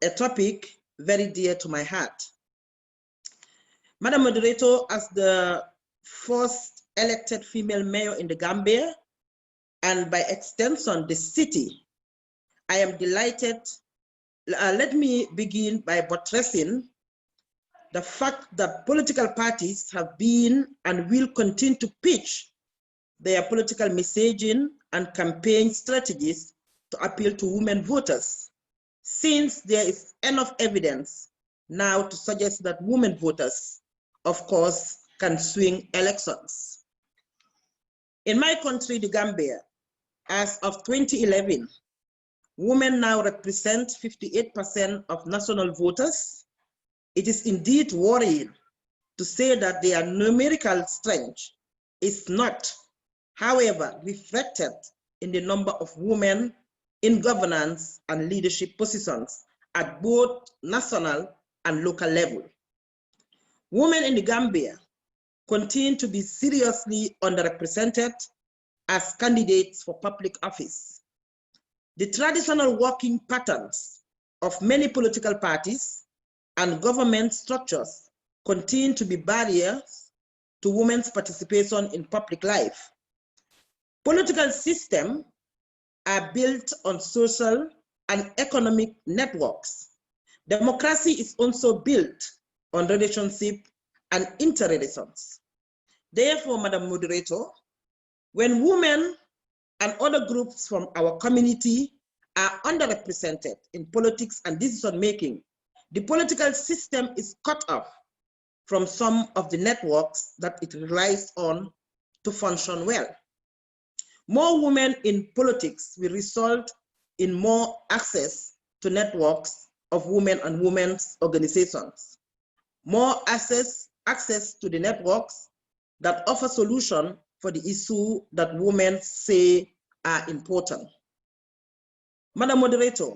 Speaker 6: a topic very dear to my heart. Madam Moderator, as the first elected female mayor in the Gambia, and by extension, the city, I am delighted. Let me begin by buttressing the fact that political parties have been and will continue to pitch their political messaging and campaign strategies to appeal to women voters, since there is enough evidence now to suggest that women voters, of course, can swing elections. In my country, the Gambia, as of 2011, women now represent 58% of national voters. It is indeed worrying to say that their numerical strength is not, however, reflected in the number of women in governance and leadership positions at both national and local level. Women in the Gambia continue to be seriously underrepresented as candidates for public office. The traditional working patterns of many political parties and government structures continue to be barriers to women's participation in public life. Political systems are built on social and economic networks. Democracy is also built on relationship and interrelations. Therefore, Madam Moderator, when women and other groups from our community are underrepresented in politics and decision-making, the political system is cut off from some of the networks that it relies on to function well. More women in politics will result in more access to networks of women and women's organizations, more access to the networks that offer solutions for the issue that women say are important. Madam Moderator,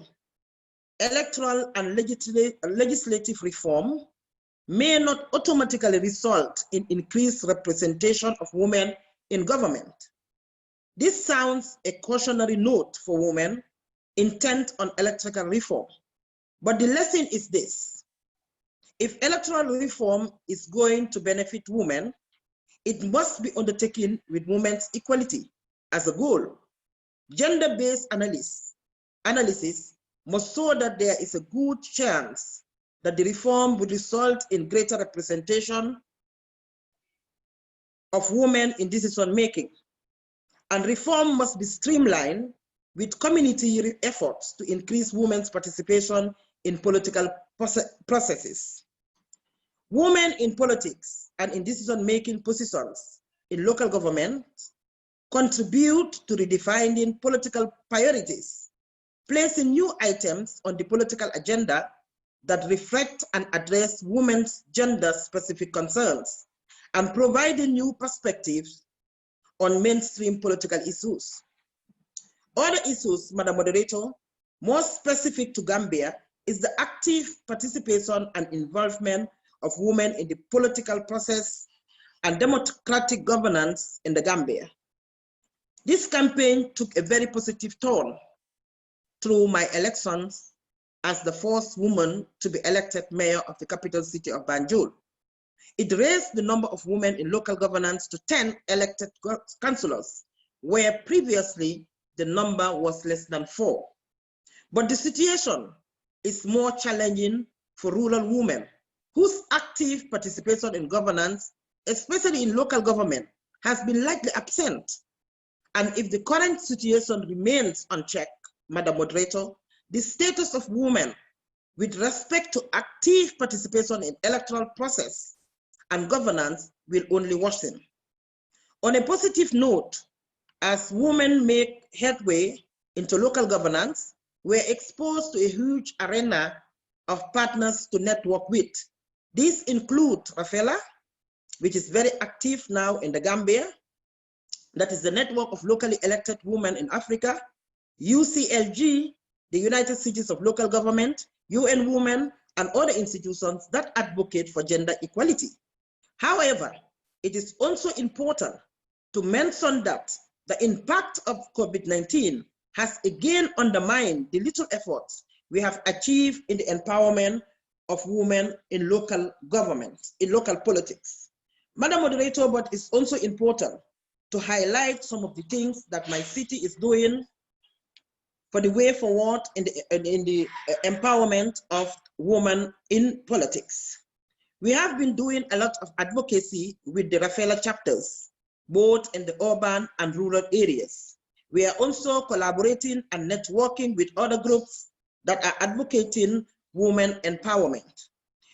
Speaker 6: electoral and legislative reform may not automatically result in increased representation of women in government. This sounds a cautionary note for women intent on electoral reform. But the lesson is this: if electoral reform is going to benefit women, it must be undertaken with women's equality as a goal. Gender-based analysis must show that there is a good chance that the reform would result in greater representation of women in decision-making. And reform must be streamlined with community efforts to increase women's participation in political processes. Women in politics and in decision-making positions in local government contribute to redefining political priorities, placing new items on the political agenda that reflect and address women's gender-specific concerns, and providing new perspectives on mainstream political issues. Other issues, Madam Moderator, more specific to Gambia, is the active participation and involvement of women in the political process and democratic governance in the Gambia. This campaign took a very positive turn through my elections as the first woman to be elected mayor of the capital city of Banjul. It raised the number of women in local governance to 10 elected councillors, where previously the number was less than 4. But the situation is more challenging for rural women whose active participation in governance, especially in local government, has been likely absent. And if the current situation remains unchecked, Madam Moderator, the status of women with respect to active participation in electoral process and governance will only worsen. On a positive note, as women make headway into local governance, we're exposed to a huge arena of partners to network with. These include Rafela, which is very active now in the Gambia. That is the network of locally elected women in Africa. UCLG, the United Cities of Local Government, UN Women, and other institutions that advocate for gender equality. However, it is also important to mention that the impact of COVID-19 has again undermined the little efforts we have achieved in the empowerment of women in local government, in local politics. Madam Moderator, but it's also important to highlight some of the things that my city is doing for the way forward in the empowerment of women in politics. We have been doing a lot of advocacy with the Rafela chapters, both in the urban and rural areas. We are also collaborating and networking with other groups that are advocating women empowerment.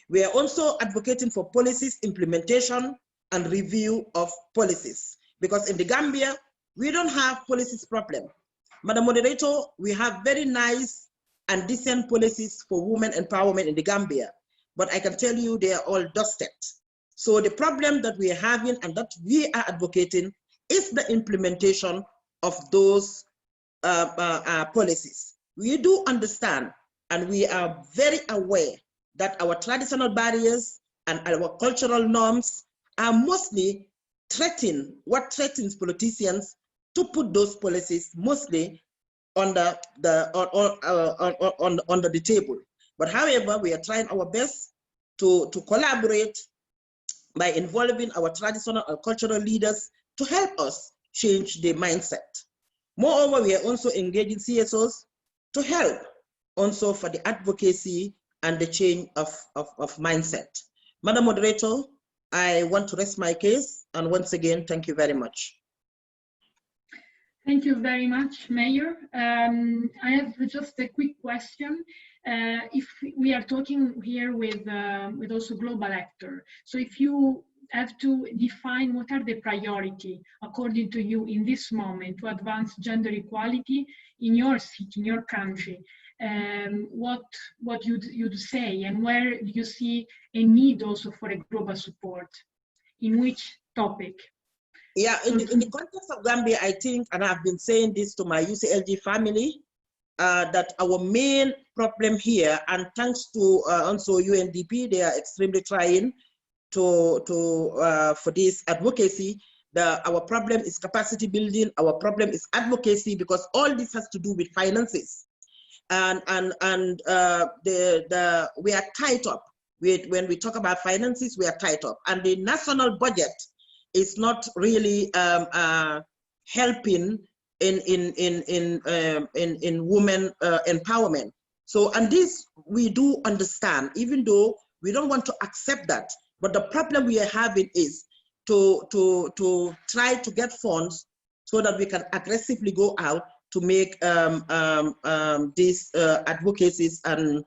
Speaker 6: We are also advocating for policies implementation and review of policies, because in the Gambia, we don't have policies problem. Madam Moderator, we have very nice and decent policies for women empowerment in the Gambia, but I can tell you they are all dusted. So the problem that we are having and that we are advocating is the implementation of those policies. We do understand and we are very aware that our traditional barriers and our cultural norms are mostly threatening, what threatens politicians to put those policies mostly under the table. But however, we are trying our best to collaborate by involving our traditional and cultural leaders to help us change the mindset. Moreover, we are also engaging CSOs to help also for the advocacy and the change of mindset. Madam Moderator, I want to rest my case, and once again, thank you very much.
Speaker 2: Thank you very much, Mayor. I have just a quick question. If we are talking here with also global actor, so if you have to define what are the priority, according to you, in this moment to advance gender equality in your city, in your country, what you'd say, and where do you see a need also for a global support? In which topic?
Speaker 6: Yeah, in the context of Gambia, I think, and I've been saying this to my UCLG family, that our main problem here, and thanks to also UNDP, they are extremely trying for this advocacy. Our problem is capacity building. Our problem is advocacy, because all this has to do with finances, and we are tied up with, when we talk about finances, we are tied up, and the national budget is not really helping in women empowerment. So, and this we do understand, even though we don't want to accept that. But the problem we are having is to try to get funds so that we can aggressively go out to make these advocacies and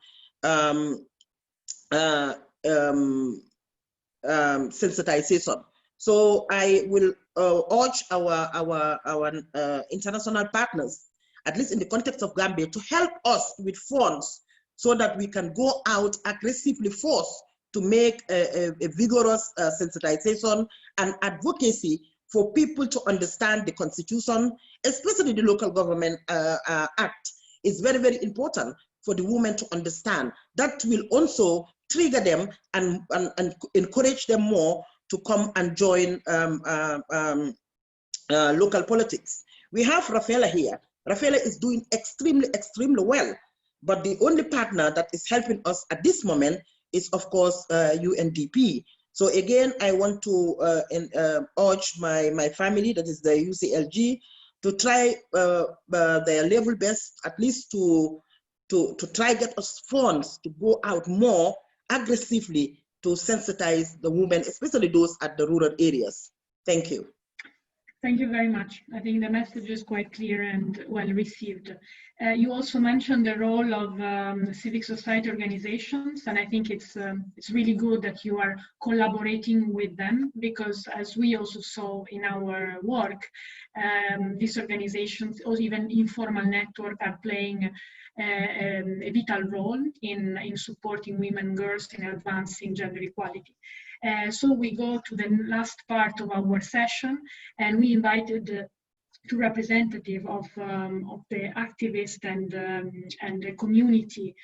Speaker 6: sensitization. So I will urge our international partners, at least in the context of Gambia, to help us with funds so that we can go out aggressively force to make a vigorous sensitization and advocacy for people to understand the Constitution, especially the Local Government Act. Is very, very important for the women to understand. That will also trigger them and encourage them more to come and join local politics. We have Rafaela here. Rafaela is doing extremely, extremely well, but the only partner that is helping us at this moment is, of course, UNDP. So again, I want to urge my family, that is the UCLG, to try their level best, at least to try get us funds to go out more aggressively to sensitize the women, especially those at the rural areas. Thank you.
Speaker 2: Thank you very much. I think the message is quite clear and well received. You also mentioned the role of civic society organizations, and I think it's really good that you are collaborating with them, because as we also saw in our work, these organizations, or even informal network, are playing a vital role in supporting women and girls in advancing gender equality. So we go to the last part of our session, and we invited two representatives of the activist and the community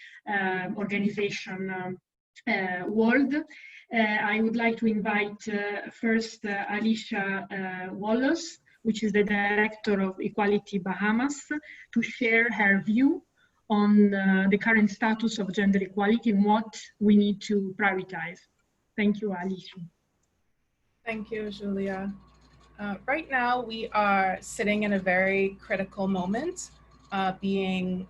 Speaker 2: organization world. I would like to invite first Alicia Wallace, which is the director of Equality Bahamas, to share her view on the current status of gender equality and what we need to prioritize. Thank you, Alicia.
Speaker 7: Thank you, Julia. Right now, we are sitting in a very critical moment, being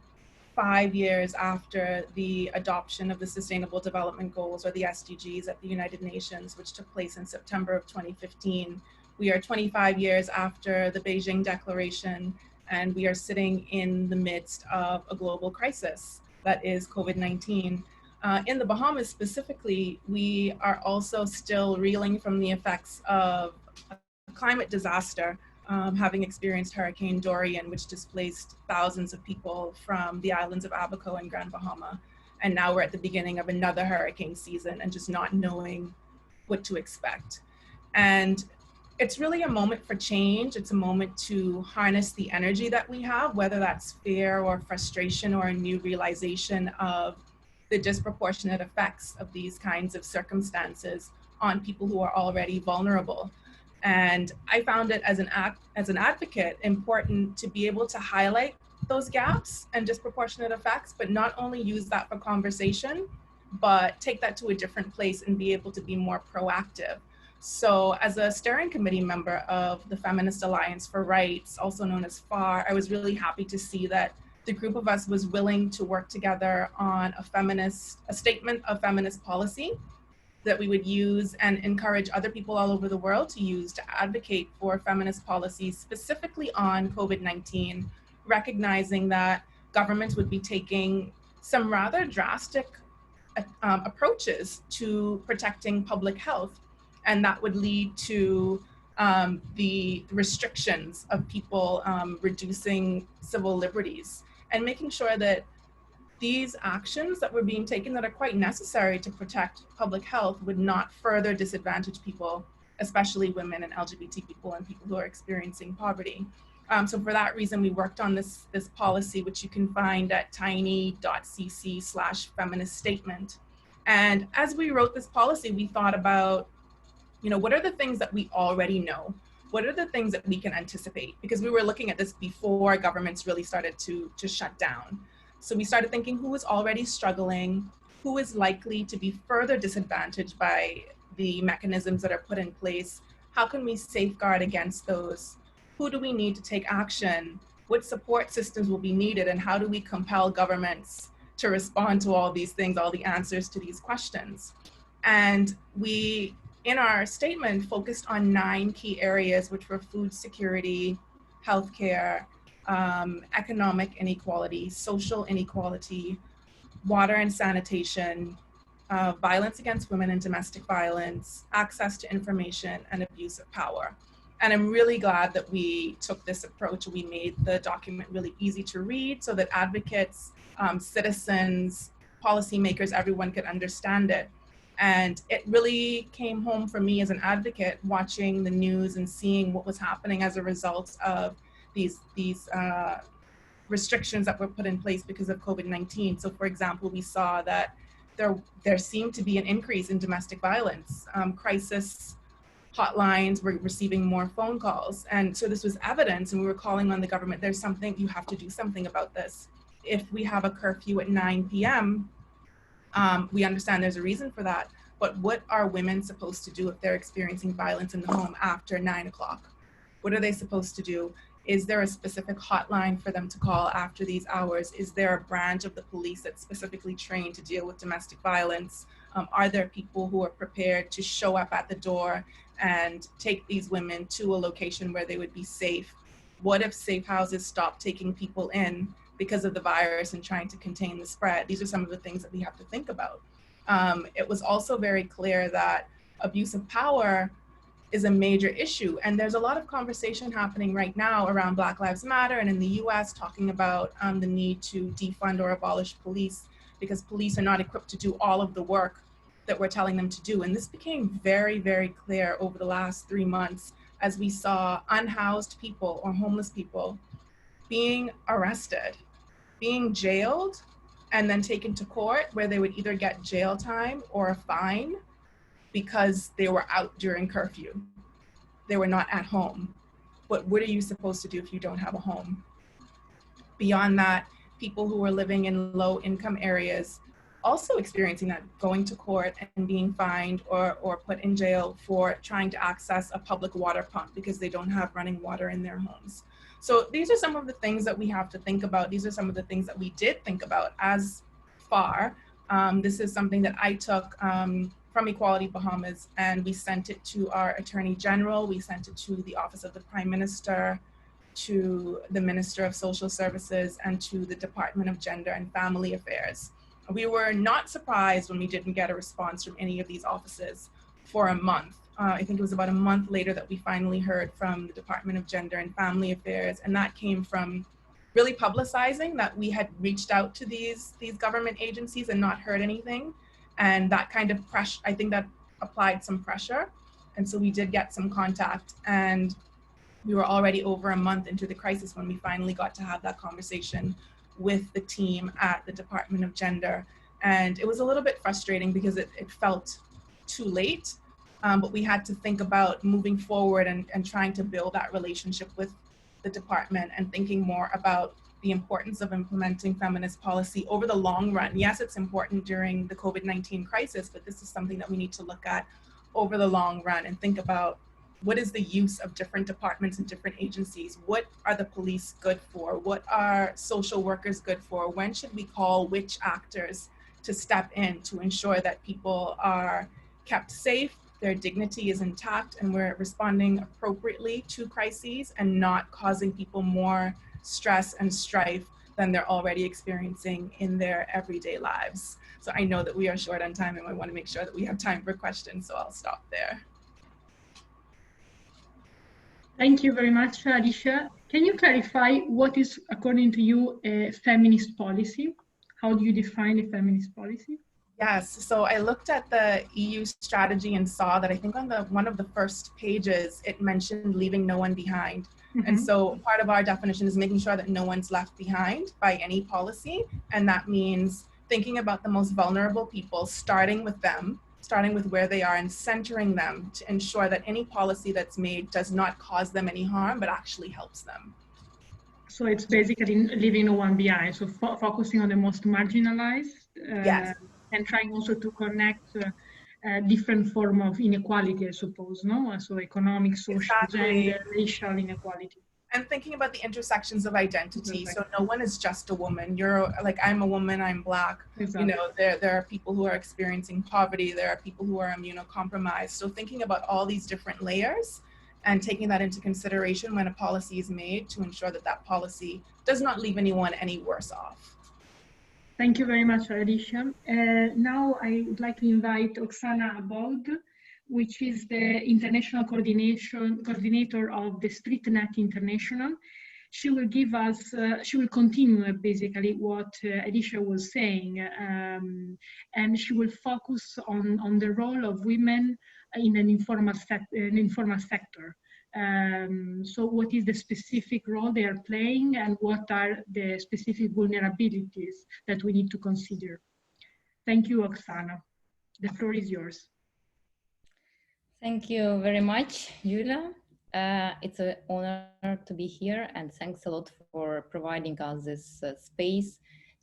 Speaker 7: 5 years after the adoption of the Sustainable Development Goals, or the SDGs, at the United Nations, which took place in September of 2015. We are 25 years after the Beijing Declaration, and we are sitting in the midst of a global crisis that is COVID-19. In the Bahamas specifically, we are also still reeling from the effects of a climate disaster, having experienced Hurricane Dorian, which displaced thousands of people from the islands of Abaco and Grand Bahama. And now we're at the beginning of another hurricane season and just not knowing what to expect. And it's really a moment for change. It's a moment to harness the energy that we have, whether that's fear or frustration or a new realization of the disproportionate effects of these kinds of circumstances on people who are already vulnerable. And I found it as an advocate important to be able to highlight those gaps and disproportionate effects, but not only use that for conversation, but take that to a different place and be able to be more proactive. So as a steering committee member of the Feminist Alliance for Rights, also known as FAR, I was really happy to see that the group of us was willing to work together on a statement of feminist policy that we would use and encourage other people all over the world to use to advocate for feminist policies specifically on COVID-19, recognizing that governments would be taking some rather drastic approaches to protecting public health, and that would lead to the restrictions of people reducing civil liberties, and making sure that these actions that were being taken that are quite necessary to protect public health would not further disadvantage people, especially women and LGBT people and people who are experiencing poverty. So for that reason, we worked on this policy, which you can find at tiny.cc/feminist statement. And as we wrote this policy, we thought about, what are the things that we already know? What are the things that we can anticipate? Because we were looking at this before governments really started to shut down. So we started thinking, who is already struggling? Who is likely to be further disadvantaged by the mechanisms that are put in place? How can we safeguard against those? Who do we need to take action? What support systems will be needed? And how do we compel governments to respond to all these things, all the answers to these questions? And we, in our statement, focused on 9 key areas, which were food security, healthcare, economic inequality, social inequality, water and sanitation, violence against women and domestic violence, access to information, and abuse of power. And I'm really glad that we took this approach. We made the document really easy to read so that advocates, citizens, policymakers, everyone could understand it. And it really came home for me as an advocate watching the news and seeing what was happening as a result of these restrictions that were put in place because of COVID-19. So for example, we saw that there seemed to be an increase in domestic violence. Crisis hotlines were receiving more phone calls. And so this was evidence, and we were calling on the government, there's something, you have to do something about this. If we have a curfew at 9 p.m., we understand there's a reason for that, but what are women supposed to do if they're experiencing violence in the home after 9 o'clock? What are they supposed to do? Is there a specific hotline for them to call after these hours? Is there a branch of the police that's specifically trained to deal with domestic violence? Are there people who are prepared to show up at the door and take these women to a location where they would be safe? What if safe houses stop taking people in because of the virus and trying to contain the spread? These are some of the things that we have to think about. It was also very clear that abuse of power is a major issue. And there's a lot of conversation happening right now around Black Lives Matter and in the US talking about the need to defund or abolish police because police are not equipped to do all of the work that we're telling them to do. And this became very, very clear over the last 3 months as we saw unhoused people or homeless people being arrested, being jailed, and then taken to court where they would either get jail time or a fine because they were out during curfew. They were not at home. But what are you supposed to do if you don't have a home? Beyond that, people who were living in low income areas also experiencing that, going to court and being fined or put in jail for trying to access a public water pump because they don't have running water in their homes. So these are some of the things that we have to think about. These are some of the things that we did think about as far. This is something that I took from Equality Bahamas, and we sent it to our Attorney General, we sent it to the Office of the Prime Minister, to the Minister of Social Services, and to the Department of Gender and Family Affairs. We were not surprised when we didn't get a response from any of these offices for a month. I think it was about a month later that we finally heard from the Department of Gender and Family Affairs, and that came from really publicizing that we had reached out to these government agencies and not heard anything. And that kind of pressure, I think that applied some pressure. And so we did get some contact, and we were already over a month into the crisis when we finally got to have that conversation with the team at the Department of Gender. And it was a little bit frustrating because it felt too late, but we had to think about moving forward and trying to build that relationship with the department and thinking more about the importance of implementing feminist policy over the long run. Yes, it's important during the COVID-19 crisis, but this is something that we need to look at over the long run and think about what is the use of different departments and different agencies? What are the police good for? What are social workers good for? When should we call which actors to step in to ensure that people are kept safe, their dignity is intact, and we're responding appropriately to crises and not causing people more stress and strife than they're already experiencing in their everyday lives. So I know that we are short on time and I want to make sure that we have time for questions, so I'll stop there.
Speaker 2: Thank you very much, Alicia. Can you clarify what is, according to you, a feminist policy? How do you define a feminist policy?
Speaker 7: Yes, so I looked at the EU strategy and saw that I think on one of the first pages, it mentioned leaving no one behind. And so part of our definition is making sure that no one's left behind by any policy. And that means thinking about the most vulnerable people, starting with them, starting with where they are and centering them to ensure that any policy that's made does not cause them any harm, but actually helps them.
Speaker 2: So it's basically leaving no one behind. So focusing on the most marginalized,
Speaker 7: Yes.
Speaker 2: and trying also to connect different form of inequality, I suppose, no? So economic, social, gender, racial inequality.
Speaker 7: And thinking about the intersections of identity. So no one is just a woman. You're like, I'm a woman, I'm Black. You know, there are people who are experiencing poverty. There are people who are immunocompromised. So thinking about all these different layers and taking that into consideration when a policy is made to ensure that that policy does not leave anyone any worse off.
Speaker 2: Thank you very much, Alicia. Now I would like to invite Oksana Abold, which is the international coordinator of the StreetNet International. She will give us, she will continue basically what Alicia was saying, and she will focus on the role of women in an informal sector. So what is the specific role they are playing and what are the specific vulnerabilities that we need to consider? Thank you, Oksana. The floor is yours.
Speaker 8: Thank you very much, Julia. It's an honor to be here, and thanks a lot for providing us this space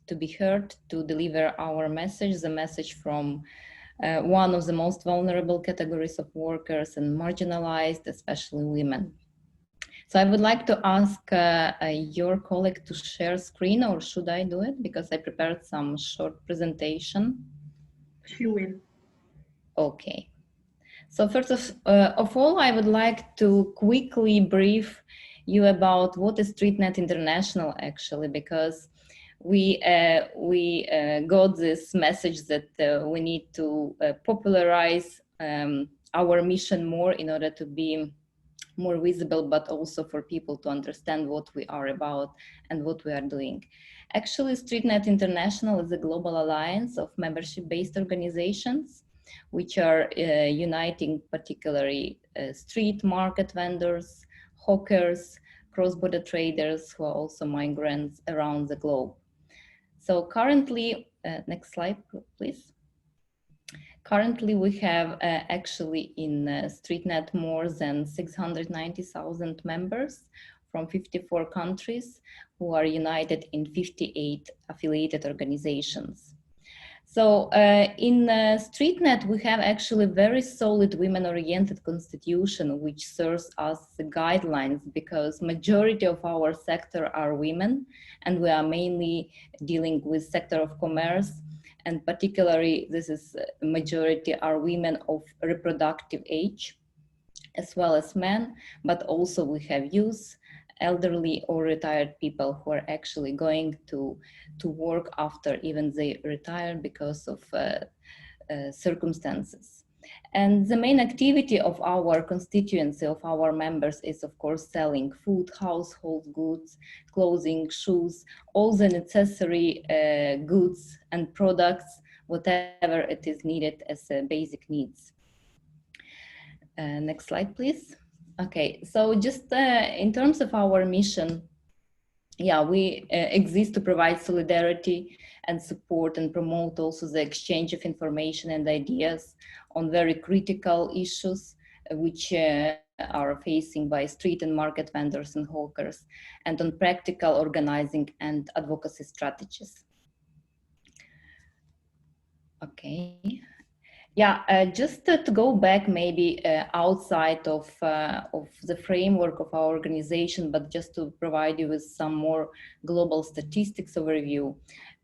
Speaker 8: to be heard, to deliver our message, the message from one of the most vulnerable categories of workers and marginalized, especially women. So I would like to ask your colleague to share screen, or should I do it? Because I prepared some short presentation.
Speaker 2: She will.
Speaker 8: Okay. So first of all, I would like to quickly brief you about what is StreetNet International actually, because we got this message that we need to popularize our mission more in order to be more visible, but also for people to understand what we are about and what we are doing. Actually, StreetNet International is a global alliance of membership-based organizations which are uniting particularly street market vendors, hawkers, cross-border traders who are also migrants around the globe. So currently, next slide, please. Currently, we have actually in StreetNet more than 690,000 members from 54 countries who are united in 58 affiliated organizations. So in StreetNet, we have actually very solid women-oriented constitution, which serves as the guidelines because majority of our sector are women, and we are mainly dealing with sector of commerce, and particularly this is majority are women of reproductive age, as well as men, but also we have youth, elderly or retired people who are actually going to work after even they retire because of circumstances. And the main activity of our constituency, of our members, is of course selling food, household goods, clothing, shoes, all the necessary goods and products, whatever it is needed as basic needs. Next slide, please. Okay, so just in terms of our mission, yeah, we exist to provide solidarity and support and promote also the exchange of information and ideas on very critical issues which are facing by street and market vendors and hawkers, and on practical organizing and advocacy strategies. Okay. Yeah, just to go back maybe outside of the framework of our organization, but just to provide you with some more global statistics overview.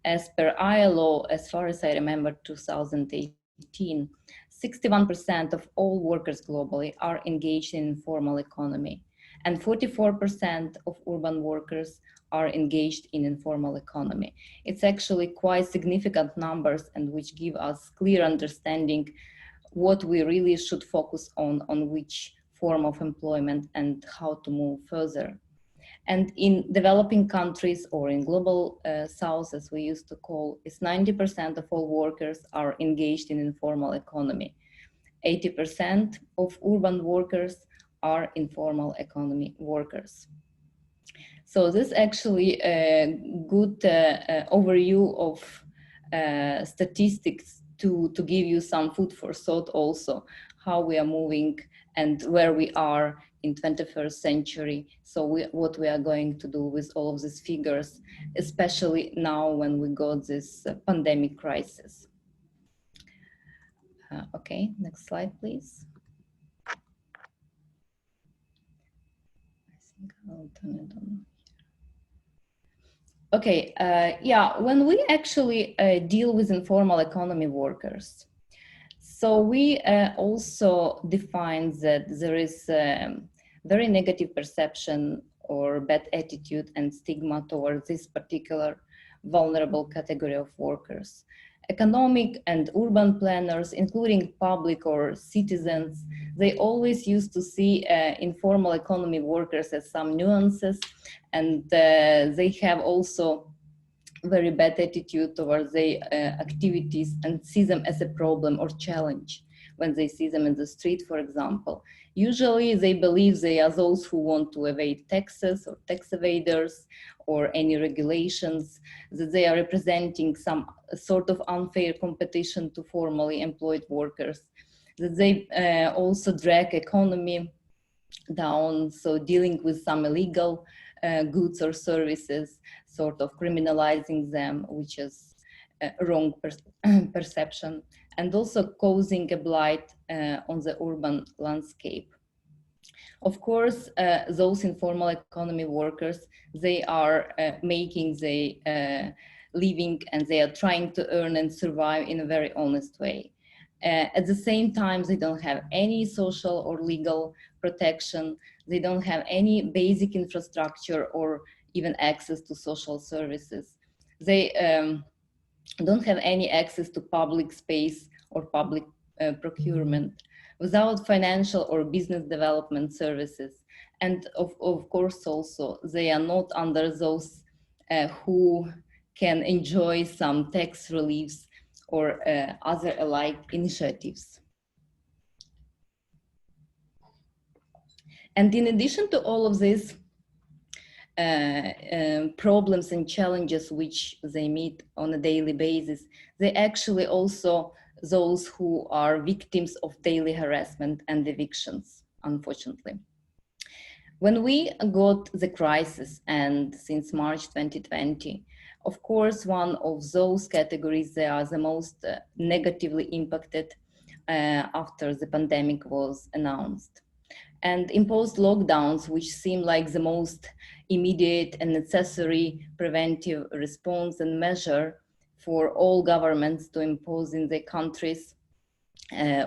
Speaker 8: As per ILO, as far as I remember, 2018, 61% of all workers globally are engaged in informal economy, and 44% of urban workers are engaged in informal economy. It's actually quite significant numbers, and which give us clear understanding what we really should focus on which form of employment and how to move further. And in developing countries or in global south, as we used to call, is 90% of all workers are engaged in informal economy. 80% of urban workers are informal economy workers. So this actually a good overview of statistics to give you some food for thought also, how we are moving and where we are in 21st century. So what we are going to do with all of these figures, especially now when we got this pandemic crisis. Okay, next slide, please. I think I'll turn it on. Okay, yeah, when we actually deal with informal economy workers, so we also define that there is very negative perception or bad attitude and stigma towards this particular vulnerable category of workers. Economic and urban planners, including public or citizens, they always used to see informal economy workers as some nuances, and they have also very bad attitude towards their activities and see them as a problem or challenge when they see them in the street, for example. Usually they believe they are those who want to evade taxes or tax evaders or any regulations, that they are representing some sort of unfair competition to formally employed workers, that they also drag economy down, so dealing with some illegal goods or services, sort of criminalizing them, which is a wrong perception, and also causing a blight on the urban landscape. Of course, those informal economy workers, they are making the living and they are trying to earn and survive in a very honest way. At the same time, they don't have any social or legal protection. They don't have any basic infrastructure or even access to social services. They don't have any access to public space or public procurement, without financial or business development services. And of course also, they are not under those who can enjoy some tax reliefs or other alike initiatives. And in addition to all of these problems and challenges which they meet on a daily basis, they actually also those who are victims of daily harassment and evictions, unfortunately. When we got the crisis, and since March 2020, of course, one of those categories that are the most negatively impacted after the pandemic was announced. And imposed lockdowns, which seem like the most immediate and necessary preventive response and measure for all governments to impose in their countries,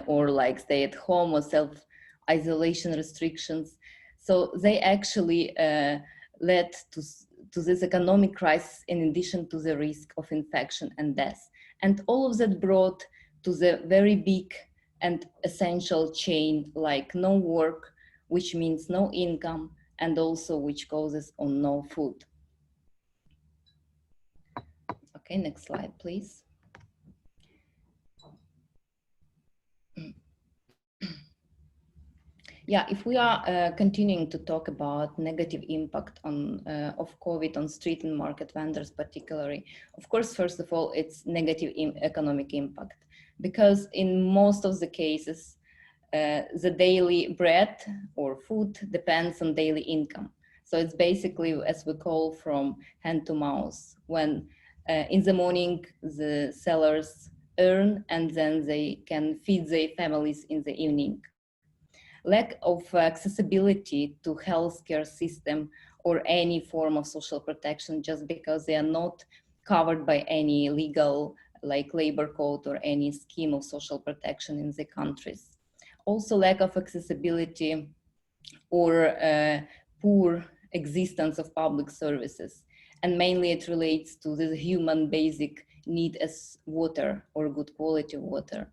Speaker 8: or like stay at home or self-isolation restrictions. So they actually led to this economic crisis in addition to the risk of infection and death. And all of that brought to the very big and essential chain like no work, which means no income, and also which causes on no food. Okay, next slide, please. Yeah, if we are continuing to talk about negative impact on of COVID on street and market vendors particularly, of course, first of all, it's negative economic impact, because in most of the cases, the daily bread or food depends on daily income. So it's basically, as we call, from hand to mouth, when in the morning the sellers earn and then they can feed their families in the evening. Lack of accessibility to healthcare system or any form of social protection just because they are not covered by any legal like labor code or any scheme of social protection in the countries. Also lack of accessibility or poor existence of public services. And mainly it relates to the human basic need as water or good quality water.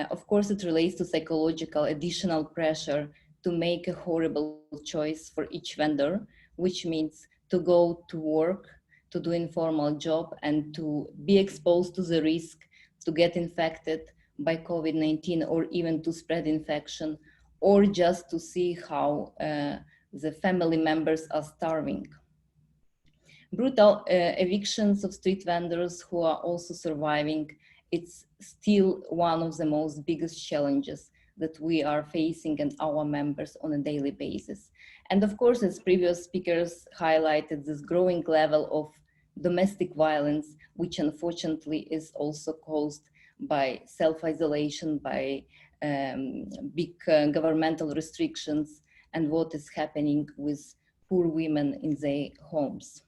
Speaker 8: Of course, it relates to psychological additional pressure to make a horrible choice for each vendor which means to go to work, to do informal job, and to be exposed to the risk to get infected by COVID-19 or even to spread infection, or just to see how the family members are starving. Brutal evictions of street vendors who are also surviving, it's still one of the most biggest challenges that we are facing and our members on a daily basis. And of course, as previous speakers highlighted, this growing level of domestic violence, which unfortunately is also caused by self-isolation, by big governmental restrictions, and what is happening with poor women in their homes.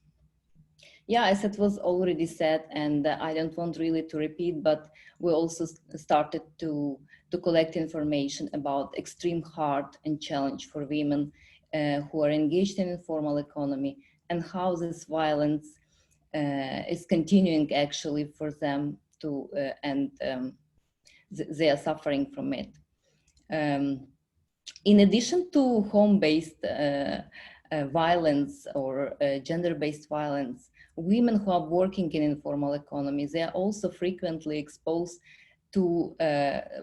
Speaker 8: Yeah, as it was already said, and I don't want really to repeat, but we also started to collect information about extreme hard and challenge for women who are engaged in informal economy, and how this violence is continuing actually for them to, they are suffering from it. In addition to home-based violence or gender-based violence, women who are working in informal economy, they are also frequently exposed to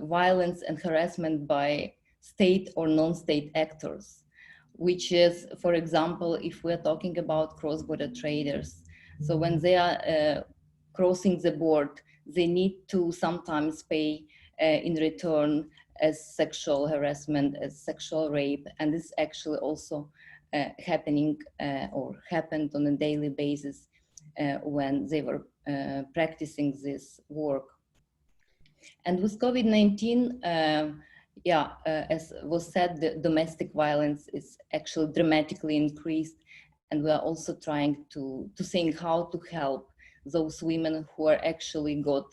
Speaker 8: violence and harassment by state or non-state actors, which is, for example, if we're talking about cross-border traders. So when they are crossing the board, they need to sometimes pay in return as sexual harassment, as sexual rape, and this actually also happening or happened on a daily basis when they were practicing this work. And with COVID-19, as was said, the domestic violence is actually dramatically increased, and we are also trying to think how to help those women who are actually got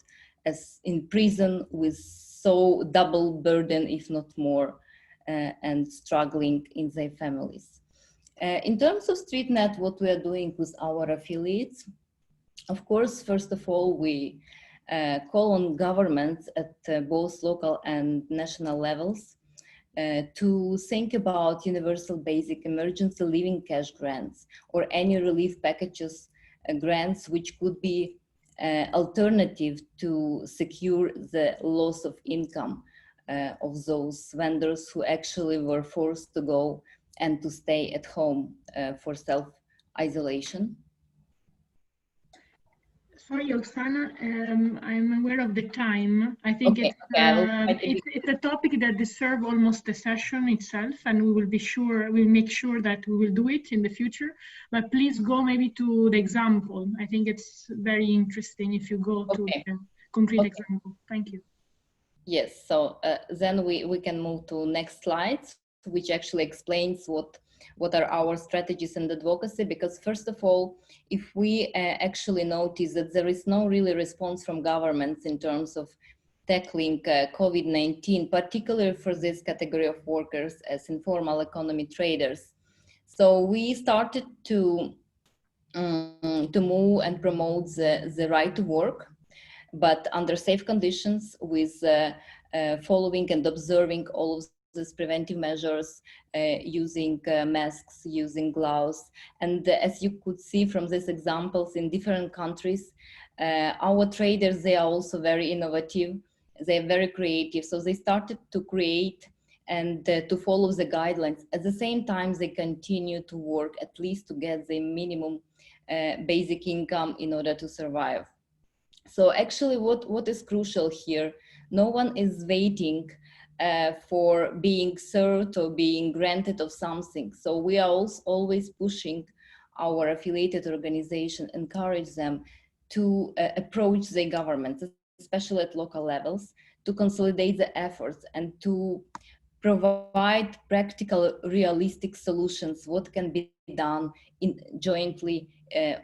Speaker 8: as in prison with so double burden, if not more, and struggling in their families. In terms of StreetNet, what we are doing with our affiliates, of course, first of all, we call on governments at both local and national levels to think about universal basic emergency living cash grants or any relief packages grants, which could be alternative to secure the loss of income of those vendors who actually were forced to go and to stay at home for self-isolation.
Speaker 2: Sorry, Oksana, I'm aware of the time. I think it's a topic that deserves almost a session itself, and we'll make sure that we will do it in the future. But please go maybe to the example. I think it's very interesting if you go to the concrete example. Thank you.
Speaker 8: Yes, so then we can move to next slides, which actually explains what are our strategies and advocacy, because first of all, if we actually notice that there is no really response from governments in terms of tackling COVID-19, particularly for this category of workers as informal economy traders. So we started to move and promote the right to work, but under safe conditions with following and observing all of these preventive measures, using masks, using gloves. And as you could see from these examples in different countries, our traders, they are also very innovative. They're very creative. So they started to create and to follow the guidelines. At the same time, they continue to work at least to get the minimum basic income in order to survive. So actually what is crucial here, no one is waiting for being served or being granted of something. So we are also always pushing our affiliated organization, encourage them to approach the government, especially at local levels, to consolidate the efforts and to provide practical, realistic solutions, what can be done jointly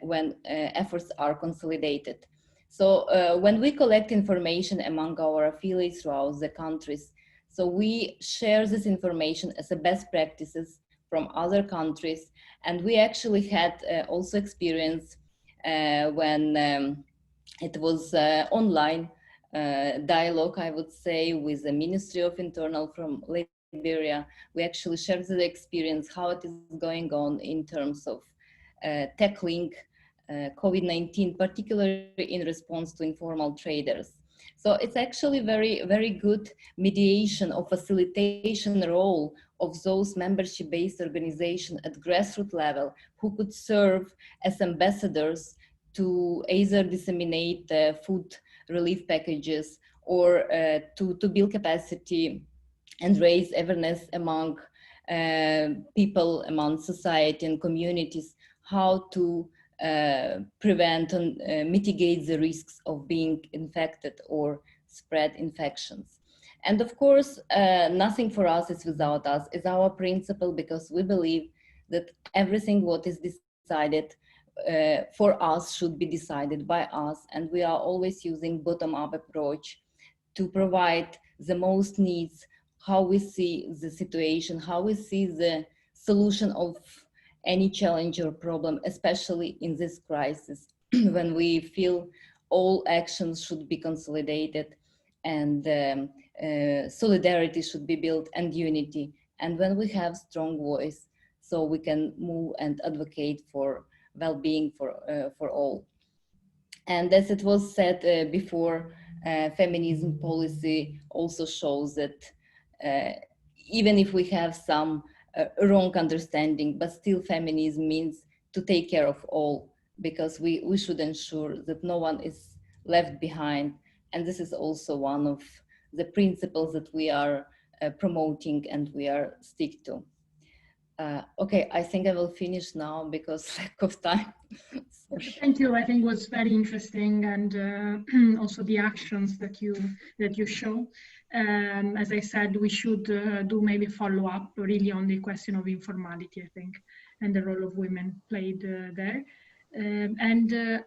Speaker 8: when efforts are consolidated. So when we collect information among our affiliates throughout the countries, so we share this information as a best practices from other countries. And we actually had also experience when it was online dialogue, I would say, with the Ministry of Internal from late Liberia, we actually shared the experience, how it is going on in terms of tackling COVID-19, particularly in response to informal traders. So it's actually very good mediation or facilitation role of those membership-based organizations at grassroots level who could serve as ambassadors to either disseminate food relief packages or to build capacity and raise awareness among people, among society and communities, how to prevent and mitigate the risks of being infected or spread infections. And of course, nothing for us is without us, is our principle, because we believe that everything what is decided for us should be decided by us. And we are always using bottom-up approach to provide the most needs, how we see the situation, how we see the solution of any challenge or problem, especially in this crisis, when we feel all actions should be consolidated and solidarity should be built and unity. And when we have strong voice, so we can move and advocate for well-being for all. And as it was said before, feminism policy also shows that even if we have some wrong understanding, but still feminism means to take care of all, because we should ensure that no one is left behind. And this is also one of the principles that we are promoting and we are stick to. Okay, I think I will finish now because lack of time.
Speaker 2: Thank you. I think it was very interesting, and also the actions that you show. As I said, we should do maybe follow up really on the question of informality, I think, and the role of women played there. There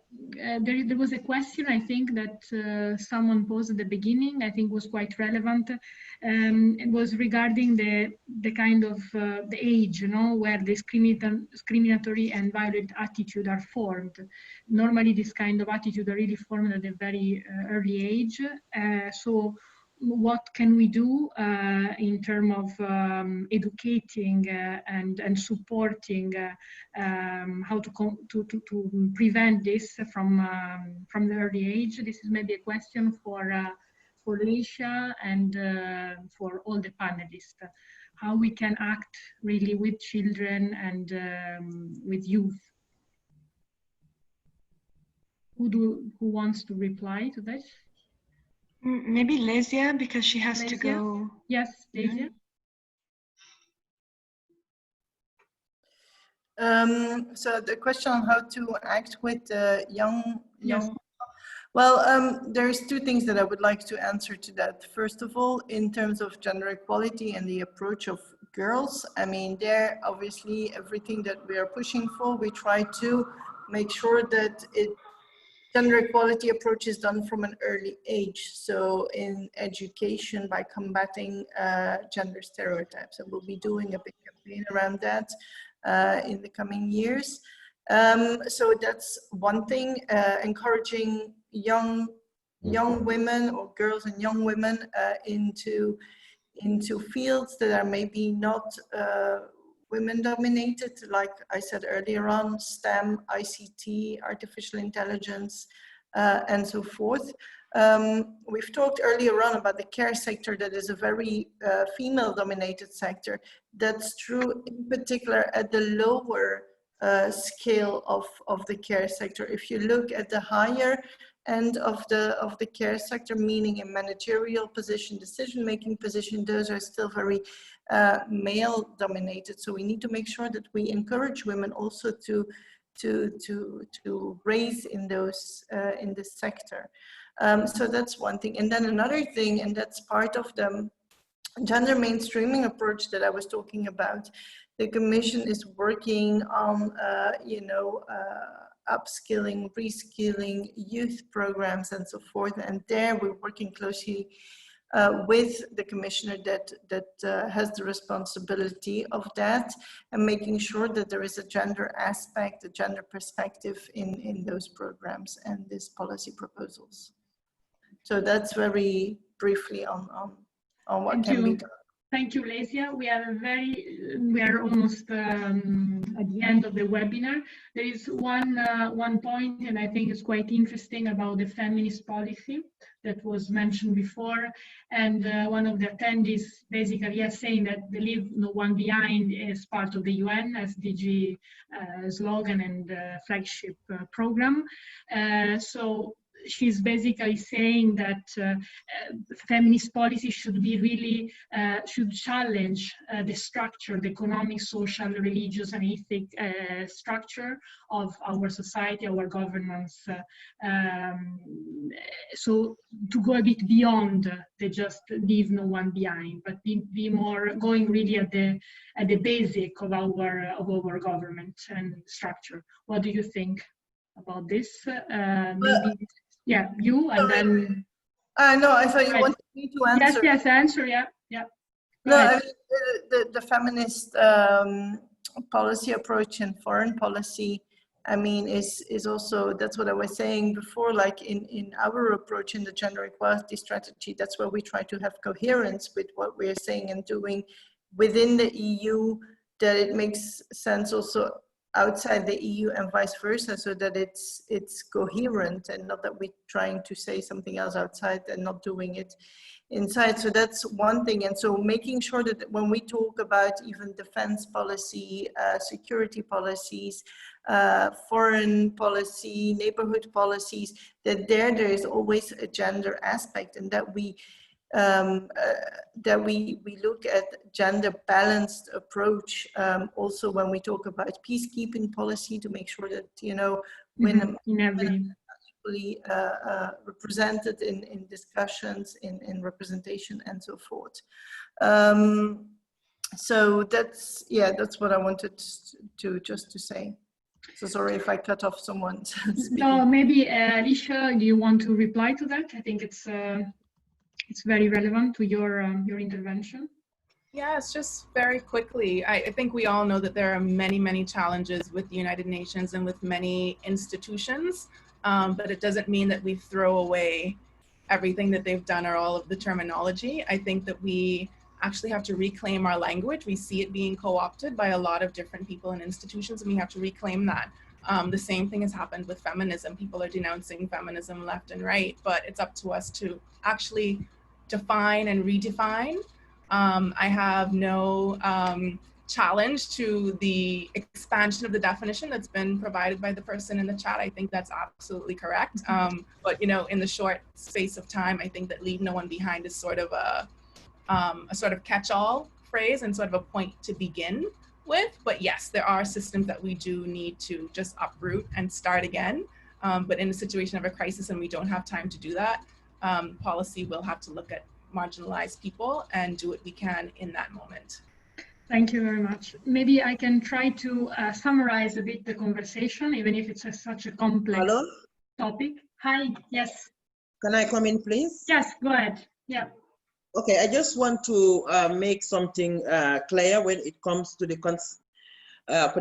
Speaker 2: was a question, I think, that someone posed at the beginning, I think was quite relevant. It was regarding the kind of the age, you know, where discriminatory and violent attitude are formed. Normally, this kind of attitude are really formed at a very early age. So what can we do in terms of educating and supporting how to prevent this from the early age? This is maybe a question for Alicia and for all the panelists. How we can act really with children and with youth. Who wants to reply to this?
Speaker 1: Maybe Lesia, because she has to go.
Speaker 2: Yes, Lesia.
Speaker 3: So the question on how to act with young.
Speaker 2: Yes.
Speaker 3: Well, there's two things that I would like to answer to that. First of all, in terms of gender equality and the approach of girls, I mean, there obviously everything that we are pushing for, we try to make sure that gender equality approach is done from an early age. So in education, by combating gender stereotypes, and we'll be doing a big campaign around that in the coming years. So that's one thing, encouraging young women or girls and young women into fields that are maybe not women dominated, like I said earlier on, STEM, ICT, artificial intelligence, and so forth. We've talked earlier on about the care sector, that is a very female dominated sector. That's true in particular at the lower scale of the care sector. If you look at the higher end of the care sector, meaning in managerial position, decision-making position, those are still very male dominated. So we need to make sure that we encourage women also to raise in those in this sector. So that's one thing. And then another thing, and that's part of the gender mainstreaming approach that I was talking about. The Commission is working on, upskilling, reskilling, youth programs, and so forth. And there we're working closely with the Commissioner that has the responsibility of that, and making sure that there is a gender aspect, a gender perspective in those programs and these policy proposals. So that's very briefly on what can be done.
Speaker 2: Thank you, Alicia. We are almost at the end of the webinar. There is one point, and I think it's quite interesting, about the feminist policy that was mentioned before. And one of the attendees basically is saying that the Leave No One Behind is part of the UN SDG slogan and flagship program. So she's basically saying that feminist policy should be really, should challenge the structure, the economic, social, religious, and ethnic structure of our society, our governance. So to go a bit beyond the just leave no one behind, but be more going really at the basic of our government and structure. What do you think about this? Maybe. Yeah, you, and then...
Speaker 3: No, I thought you wanted me to answer.
Speaker 2: Yes, answer, yeah.
Speaker 3: No, I mean, the feminist policy approach in foreign policy, I mean, is also, that's what I was saying before, like in our approach in the gender equality strategy, that's where we try to have coherence with what we are saying and doing within the EU, that it makes sense also outside the EU and vice versa, so that it's coherent and not that we're trying to say something else outside and not doing it inside. So that's one thing. And so making sure that when we talk about even defense policy, security policies, foreign policy, neighborhood policies, that there is always a gender aspect, and that we look at gender balanced approach also when we talk about peacekeeping policy, to make sure that, you know, women are equally represented in discussions, in representation, and so forth. So that's, yeah, that's what I wanted to say. So sorry if I cut off someone.
Speaker 2: No, maybe Alicia, do you want to reply to that? I think it's very relevant to your intervention.
Speaker 7: Yes, just very quickly. I think we all know that there are many, many challenges with the United Nations and with many institutions, but it doesn't mean that we throw away everything that they've done or all of the terminology. I think that we actually have to reclaim our language. We see it being co-opted by a lot of different people and institutions, and we have to reclaim that. The same thing has happened with feminism. People are denouncing feminism left and right, but it's up to us to actually define and redefine. I have no challenge to the expansion of the definition that's been provided by the person in the chat. I think that's absolutely correct. But, you know, in the short space of time, I think that leave no one behind is sort of a sort of catch-all phrase and sort of a point to begin with. But yes, there are systems that we do need to just uproot and start again. But in a situation of a crisis and we don't have time to do that, policy will have to look at marginalized people and do what we can in that moment.
Speaker 2: Thank you very much. Maybe I can try to summarize a bit the conversation, even if it's such a complex topic. Hi, yes.
Speaker 6: Can I come in, please?
Speaker 2: Yes, go ahead. Yeah.
Speaker 6: Okay, I just want to make something clear when it comes to the context of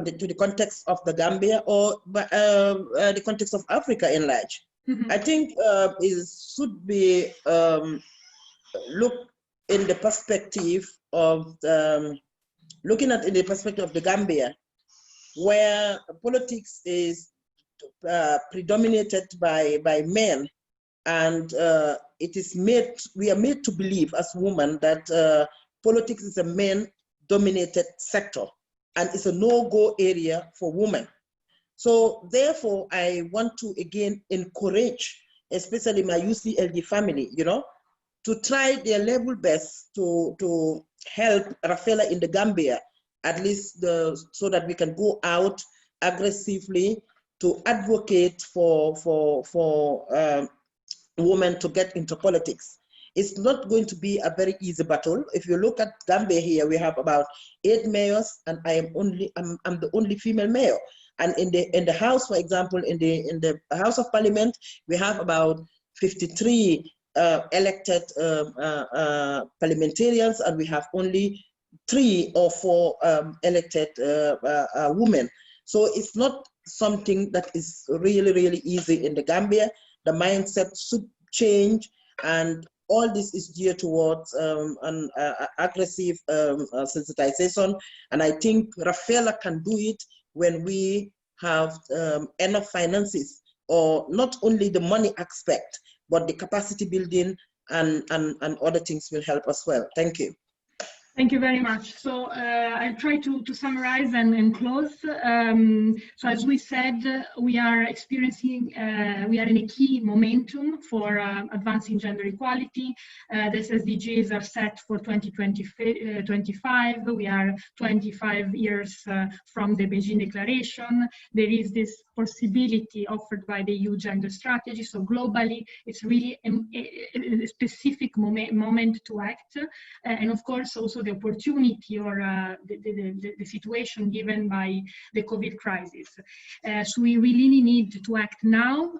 Speaker 6: the Gambia or the context of Africa in large. I think it should be looked in the perspective of looking at in the perspective of the Gambia, where politics is predominated by men, and it is we are made to believe as women that politics is a men-dominated sector and it's a no-go area for women. So therefore, I want to again encourage, especially my UCLG family, you know, to try their level best to help Rafaela in the Gambia, at least so that we can go out aggressively to advocate for women to get into politics. It's not going to be a very easy battle. If you look at Gambia here, we have about 8 mayors, and I'm the only female mayor. And in the House, for example, in the House of Parliament, we have about 53 elected parliamentarians, and we have only 3 or 4 elected women. So it's not something that is really, really easy in the Gambia. The mindset should change, and all this is geared towards an aggressive sensitization. And I think Rafaela can do it when we have enough finances, or not only the money aspect, but the capacity building and other things will help as well. Thank you.
Speaker 2: Thank you very much. So I'll try to summarize and close. So as we said, we are experiencing, we are in a key momentum for advancing gender equality. The SDGs are set for 2025. We are 25 years from the Beijing Declaration. There is this possibility offered by the EU gender strategy. So globally, it's really a specific moment to act. And of course, also the opportunity or the situation given by the COVID crisis. So we really need to act now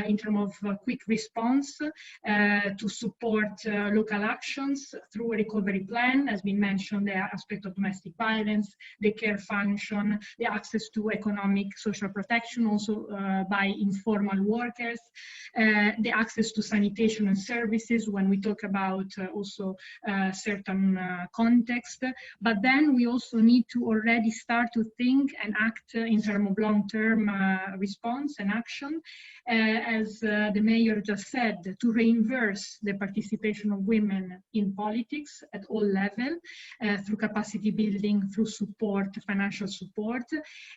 Speaker 2: in terms of quick response to support local actions through a recovery plan, as we mentioned, the aspect of domestic violence, the care function, the access to economic social protection also by informal workers, the access to sanitation and services when we talk about also certain context, but then we also need to already start to think and act in terms of long-term response and action, as the mayor just said, to reinforce the participation of women in politics at all levels through capacity building, through support, financial support,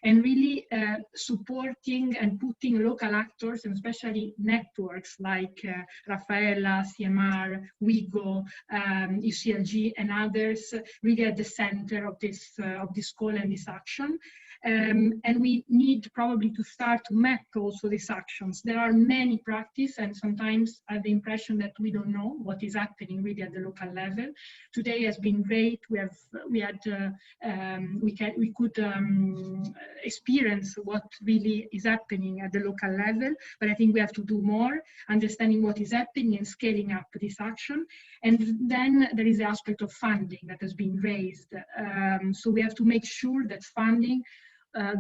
Speaker 2: and really supporting and putting local actors, and especially networks like Rafaela, CEMR, WIGO, UCLG, and others, really at the center of this call and this action. And we need probably to start to map also these actions. There are many practices, and sometimes I have the impression that we don't know what is happening really at the local level. Today has been great. We could experience what really is happening at the local level, but I think we have to do more, understanding what is happening and scaling up this action. And then there is the aspect of funding that has been raised. So we have to make sure that funding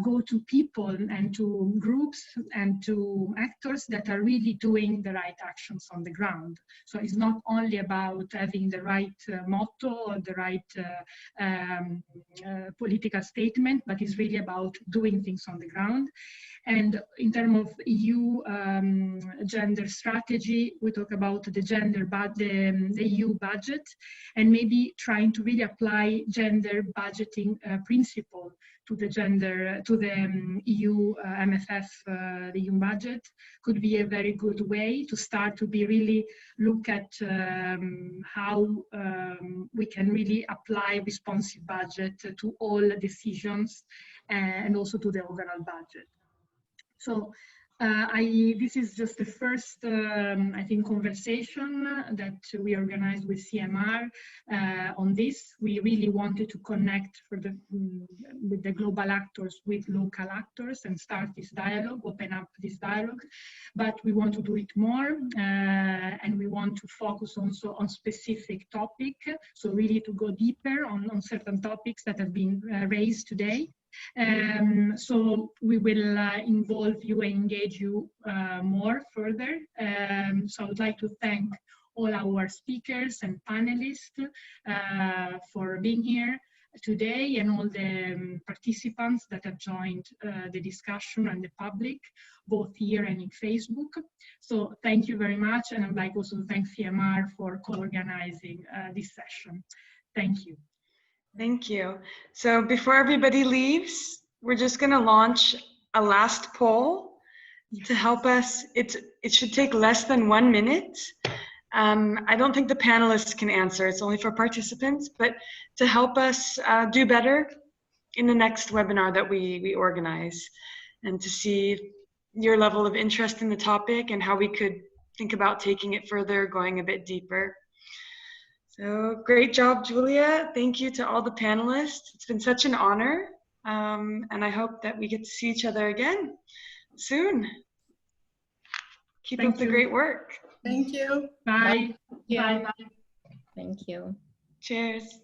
Speaker 2: go to people and to groups and to actors that are really doing the right actions on the ground. So it's not only about having the right motto or the right political statement, but it's really about doing things on the ground. And in terms of EU gender strategy, we talk about the EU budget, and maybe trying to really apply gender budgeting principle to the EU MFF, the EU budget, could be a very good way to start to be really look at how we can really apply responsive budget to all decisions and also to the overall budget. So this is just the first, I think, conversation that we organized with CEMR on this. We really wanted to connect with the global actors with local actors and start this dialogue, open up this dialogue. But we want to do it more, and we want to focus also on specific topic. So really to go deeper on certain topics that have been raised today. So we will involve you and engage you more further. So I would like to thank all our speakers and panelists for being here today, and all the participants that have joined the discussion and the public, both here and in Facebook. So thank you very much, and I would like also to thank CEMR for co-organizing this session. Thank you.
Speaker 1: Thank you. So before everybody leaves, we're just going to launch a last poll to help us. It should take less than 1 minute. I don't think the panelists can answer. It's only for participants, but to help us do better in the next webinar that we organize, and to see your level of interest in the topic and how we could think about taking it further, going a bit deeper. So great job, Julia. Thank you to all the panelists. It's been such an honor. And I hope that we get to see each other again soon. Keep up the great work.
Speaker 3: Thank you.
Speaker 2: Bye.
Speaker 8: Yeah.
Speaker 2: Bye.
Speaker 8: Thank you.
Speaker 1: Cheers.